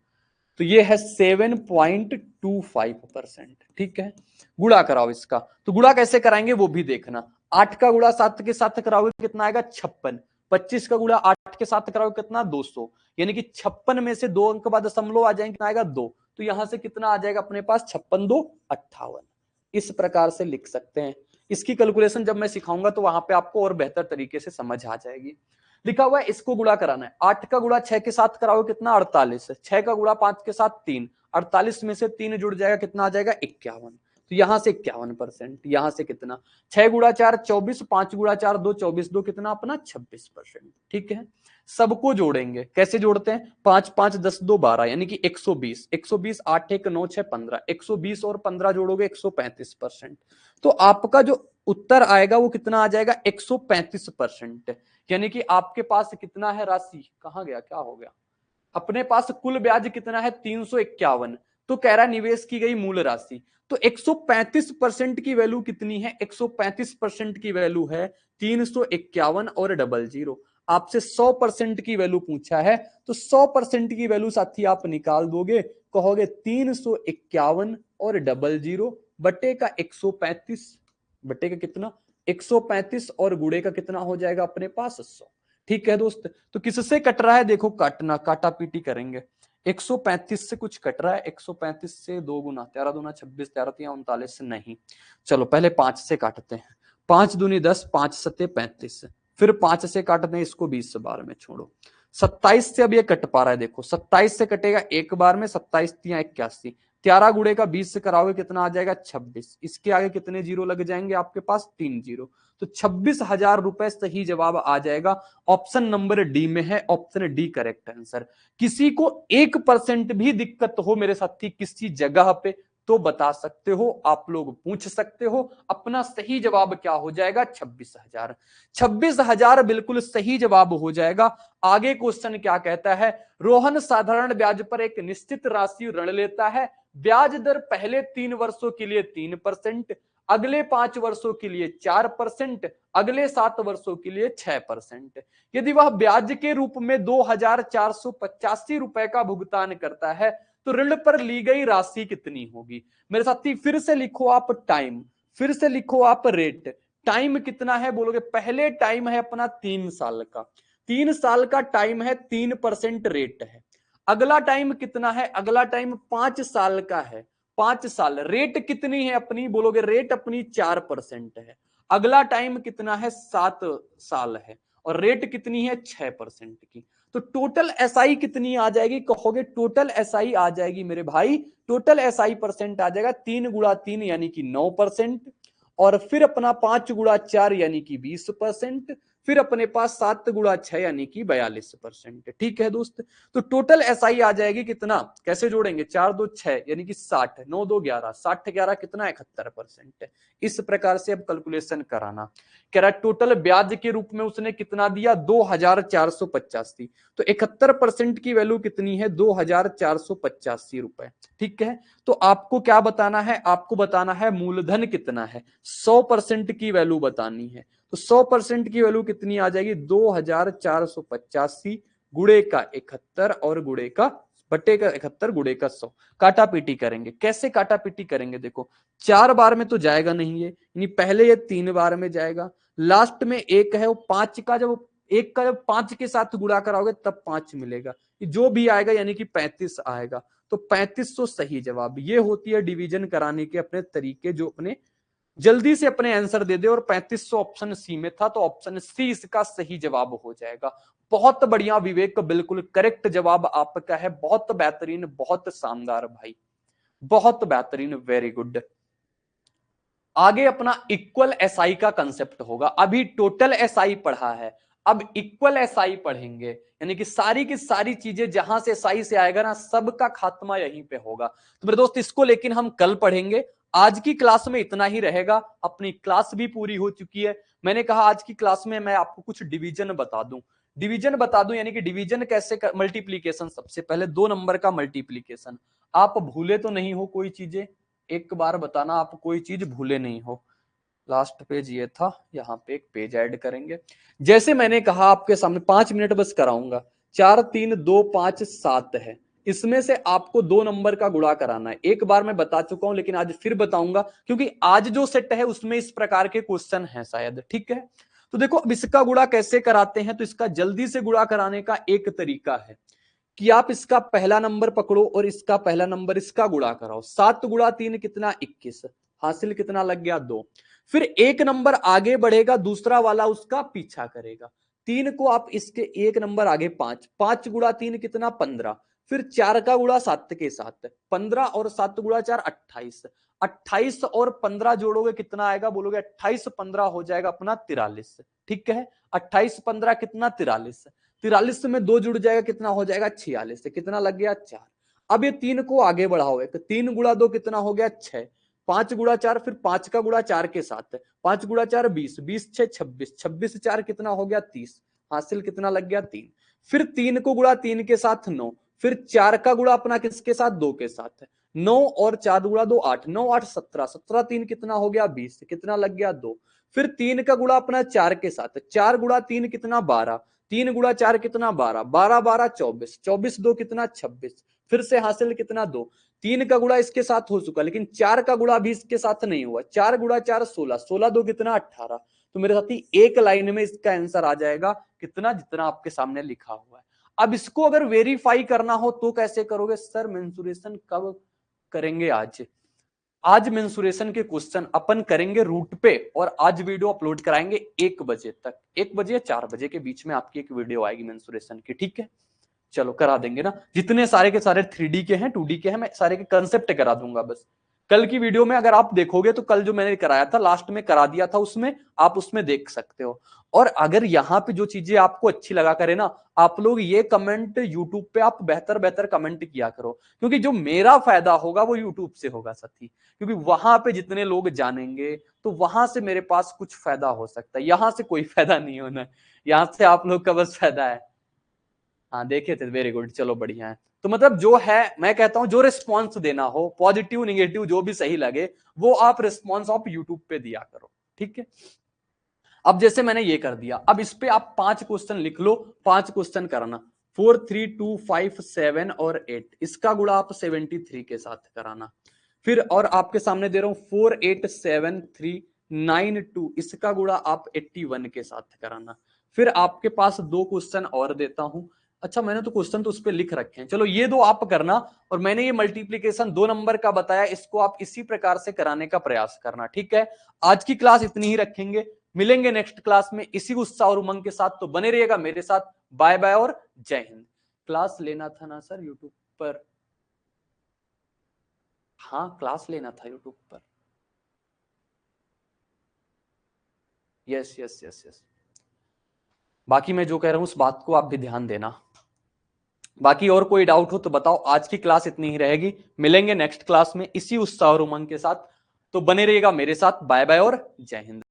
तो ये है 7.25%। ठीक है, गुणा कराओ इसका, तो गुणा कैसे कराएंगे वो भी देखना। 8 का गुणा 7 के साथ कराओगे कितना आएगा 56। 25 का गुणा 8 के साथ कराओगे कितना 200, यानी कि 56 में से 2 अंक बाद दशमलव आ जाएंगे, कितना आएगा 2। तो यहां से कितना आ जाएगा अपने पास 56 2 58। इस प्रकार से लिख सकते हैं। इसकी कैलकुलेशन जब मैं सिखाऊंगा तो वहां पे आपको और बेहतर तरीके से समझ आ जाएगी। लिखा हुआ है इसको गुणा कराना है, 8 का गुणा 6 के साथ कराओ कितना 48, 6 का गुणा 5 के साथ 3, 48 में से 3 जुड़ जाएगा कितना आ जाएगा 51। तो यहां से 51%, यहां से कितना 6 गुणा 4 24, 5 गुणा 4 2 24, 2 कितना अपना 26%। ठीक है, सबको जोड़ेंगे, कैसे जोड़ते हैं 5 5 10 2 12, यानी कि 120, 120 8 1 9 6 15, 120 और 15 जोड़ोगे 135%। तो आपका जो उत्तर आएगा वो कितना आ जाएगा 135%। यानी कि आपके पास कितना है राशि, कहां गया, क्या हो गया, अपने पास कुल ब्याज कितना है 351। तो कह रहा है निवेश की गई मूल राशि, तो 135% की वैल्यू कितनी है, 135% की वैल्यू है 351 और 00। आपसे 100% की वैल्यू पूछा है, तो 100% की वैल्यू साथी आप निकाल दोगे, कहोगे 351 और 00 बटे का 135, बटे का कितना 135 और गुणे का कितना हो जाएगा अपने पास 100। ठीक है दोस्त, तो किससे कट रहा है, देखो काटना, काटा पीटी करेंगे। 135 से कुछ कट रहा है, 135 से 2 गुना 13 दूना 26, 13 तिया 39 से नहीं। चलो पहले 5 से काटते हैं, 5 दूनी 10, 5 सत्ते 35, फिर 5 से काटते हैं इसको 20 बार में छोड़ो। 27 से अब ये कट पा रहा है, देखो 27 से कटेगा एक बार में, 27 तिया 81, 13 गुणे का 20 से कराओगे कितना आ जाएगा 26, इसके आगे कितने जीरो लग जाएंगे आपके पास 3 जीरो, तो 26,000 रुपए सही जवाब आ जाएगा। ऑप्शन नंबर डी में है, ऑप्शन डी करेक्ट आंसर। किसी को 1% भी दिक्कत हो मेरे साथी किसी जगह पे तो बता सकते हो, आप लोग पूछ सकते हो, अपना सही जवाब क्या हो जाएगा 26,000। 26,000 बिल्कुल सही जवाब हो जाएगा। आगे क्वेश्चन क्या कहता है, रोहन साधारण ब्याज पर एक निश्चित राशि ऋण लेता है, ब्याज दर पहले 3 वर्षों के लिए 3%, अगले 5 वर्षों के लिए 4%, अगले 7 वर्षों के लिए 6%। यदि वह ब्याज के रूप में 2,485 रुपए का भुगतान करता है तो ऋण पर ली गई राशि कितनी होगी। मेरे साथी फिर से लिखो आप टाइम, फिर से लिखो आप रेट। टाइम कितना है बोलोगे, पहले टाइम है अपना 3 साल का, 3 साल का टाइम है, 3% रेट है। अगला टाइम कितना है, अगला टाइम 5 साल का है, 5 साल, रेट कितनी है अपनी बोलोगे, रेट अपनी 4% है। अगला टाइम कितना है 7 साल है और रेट कितनी है 6% की। तो टोटल एसआई कितनी आ जाएगी, कहोगे टोटल एसआई आ जाएगी मेरे भाई, टोटल एसआई परसेंट आ जाएगा 3 × 3 यानी कि 9%, और फिर अपना 5 × 4 यानी कि 20%, फिर अपने पास 7 × 6 यानी कि 42%। ठीक है दोस्त, तो टोटल एसआई आ जाएगी कितना, कैसे जोड़ेंगे, 4 2 6 यानी कि 60, 9 2 11, 60 11 कितना 71%। इस प्रकार से अब कैलकुलेशन कराना। कह रहा टोटल ब्याज के रूप में उसने कितना दिया, 2485, तो 71% की वैल्यू कितनी है, 2485 रुपए। ठीक है, तो आपको क्या बताना है, आपको बताना है मूलधन कितना है, 100% की वैल्यू बतानी है। तो 100% की वैल्यू कितनी आ जाएगी, 2485 गुणे का 71 और गुणे का बटे का 71 गुणे का 100। काटा पीटी करेंगे, कैसे काटा पीटी करेंगे, देखो 4 बार में तो जाएगा नहीं ये, यानी पहले ये 3 बार में जाएगा, लास्ट में एक है वो 5 का, जब एक का जब 5 के साथ गुणा कराओगे तब 5 मिलेगा, जो भी आएगा यानी कि 35 आएगा। तो 3500 सही जवाब। ये होती है डिवीजन कराने के अपने तरीके, जो अपने जल्दी से अपने आंसर दे दे, और 3500 ऑप्शन सी में था, तो ऑप्शन सी इसका सही जवाब हो जाएगा। बहुत बढ़िया विवेक, बिल्कुल करेक्ट जवाब आपका है, बहुत बेहतरीन, बहुत शानदार भाई, बहुत बेहतरीन, वेरी गुड। आगे अपना इक्वल एसआई का कंसेप्ट होगा। अभी टोटल एसआई पढ़ा है, अब इक्वल एसआई पढ़ेंगे, यानी कि सारी की सारी चीजें जहां से एसआई से आएगा ना, सबका खात्मा यहीं पे होगा। तो मेरे दोस्त इसको लेकिन हम कल पढ़ेंगे, आज की क्लास में इतना ही रहेगा। अपनी क्लास भी पूरी हो चुकी है। मैंने कहा आज की क्लास में मैं आपको कुछ डिवीजन बता दूं, डिवीजन बता दूं, यानी कि डिवीजन कैसे, मल्टीप्लीकेशन, सबसे पहले 2 नंबर का मल्टीप्लीकेशन। आप भूले तो नहीं हो कोई चीजें, एक बार बताना आप कोई चीज भूले नहीं हो। लास्ट पेज ये था, यहाँ पे एक पेज ऐड करेंगे। जैसे मैंने कहा आपके सामने 5 मिनट बस कराऊंगा, 4 3 2 5 7 है, इसमें से आपको 2 नंबर का गुणा कराना है। एक बार मैं बता चुका हूं लेकिन आज फिर बताऊंगा, क्योंकि आज जो सेट है उसमें इस प्रकार के क्वेश्चन है शायद। ठीक है, तो देखो अब इसका गुणा कैसे कराते हैं, तो इसका जल्दी से गुणा कराने का एक तरीका है कि आप इसका पहला नंबर पकड़ो और इसका पहला नंबर इसका गुणा कराओ। 7 × 3 कितना 21, हासिल कितना लग गया 2। फिर एक नंबर आगे बढ़ेगा, दूसरा वाला उसका पीछा करेगा। 3 को आप इसके एक नंबर आगे 5, 5 × 3 कितना 15, फिर 4 का गुणा 7 के साथ 15, और 7 × 4 28, 28 और 15 जोड़ोगे कितना आएगा, बोलोगे 28 15 हो जाएगा अपना 43। ठीक है, 28 15 कितना 43, 43 में 2 जुड़ जाएगा कितना हो जाएगा 46, कितना लग गया 4। अब ये 3 को आगे बढ़ाओगे तो 3 × 2 कितना हो गया 6, 5 × 4, फिर 5 का गुणा 4 के साथ 5 × 4 20, 20 6 26, 26 4 कितना हो गया 30, हासिल कितना लग गया 3। फिर 3 को गुणा 3 के साथ 9, फिर 4 का गुणा अपना किसके साथ 2 के साथ 9, और 4 × 2 8, 9 8 17, 17 3 कितना हो गया 20, कितना लग गया 2। फिर 3 का गुणा अपना 4 के साथ, 4 × 3 कितना 12, 3 × 4 कितना 12, 12 12 24, 24 2 कितना 26, फिर से हासिल कितना 2। 3 का गुणा इसके साथ हो चुका, लेकिन 4 का गुणा भी इसके साथ नहीं हुआ, 4 × 4 16, 16 2 कितना 18। तो मेरे साथी एक लाइन में इसका आंसर आ जाएगा कितना, जितना आपके सामने लिखा हुआ है। अब इसको अगर वेरीफाई करना हो तो कैसे करोगे, सर मेंसुरेशन कब करेंगे, आज मेंसुरेशन के क्वेश्चन अपन करेंगे रूट पे, और आज वीडियो अपलोड कराएंगे 1 बजे तक, 1 बजे या 4 बजे के बीच में आपकी एक वीडियो आएगी मेंसुरेशन की। ठीक है, चलो करा देंगे ना, जितने सारे के सारे 3D के हैं 2D के हैं, मैं सारे के कंसेप्ट करा दूंगा। बस कल की वीडियो में अगर आप देखोगे तो कल जो मैंने कराया था लास्ट में करा दिया था, उसमें आप उसमें देख सकते हो। और अगर यहाँ पे जो चीजें आपको अच्छी लगा करे ना, आप लोग ये कमेंट यूट्यूब पे आप बेहतर बेहतर कमेंट किया करो, क्योंकि जो मेरा फायदा होगा वो यूट्यूब से होगा साथी, क्योंकि वहां पे जितने लोग जानेंगे तो वहां से मेरे पास कुछ फायदा हो सकता है, यहां से कोई फायदा नहीं होना है, यहां से आप लोग का बस फायदा है। हाँ देखे थे, वेरी गुड, चलो बढ़िया है। तो मतलब जो है, मैं कहता हूं जो रिस्पॉन्स देना हो, पॉजिटिव निगेटिव जो भी सही लगे, वो आप रिस्पॉन्स आप यूट्यूब पे दिया करो। ठीक है, अब जैसे मैंने ये कर दिया, अब इस पे आप 5 क्वेश्चन लिख लो, 5 क्वेश्चन करना, 4 3 2 5 7 और 8, इसका गुणा आप 73 के साथ कराना। फिर और आपके सामने दे रहा हूं 4 8 7 3 9 2, इसका गुणा आप 81 के साथ कराना। फिर आपके पास 2 क्वेश्चन और देता हूं। अच्छा, मैंने तो क्वेश्चन तो उस पर लिख रखे हैं, चलो ये 2 आप करना, और मैंने ये मल्टीप्लीकेशन 2 नंबर का बताया, इसको आप इसी प्रकार से कराने का प्रयास करना। ठीक है, आज की क्लास इतनी ही रखेंगे, मिलेंगे नेक्स्ट क्लास में इसी उत्साह और उमंग के साथ। तो बने रहिएगा मेरे साथ। बाय बाय और जय हिंद। क्लास लेना था ना सर यूट्यूब पर? हाँ क्लास लेना था यूट्यूब पर। Yes yes yes yes. बाकी मैं जो कह रहा हूं उस बात को आप भी ध्यान देना। बाकी और कोई डाउट हो तो बताओ। आज की क्लास इतनी ही रहेगी। मिलेंगे नेक्स्ट क्लास में इसी उत्साह और उमंग के साथ। तो बने रहिएगा मेरे साथ। बाय बाय और जय हिंद।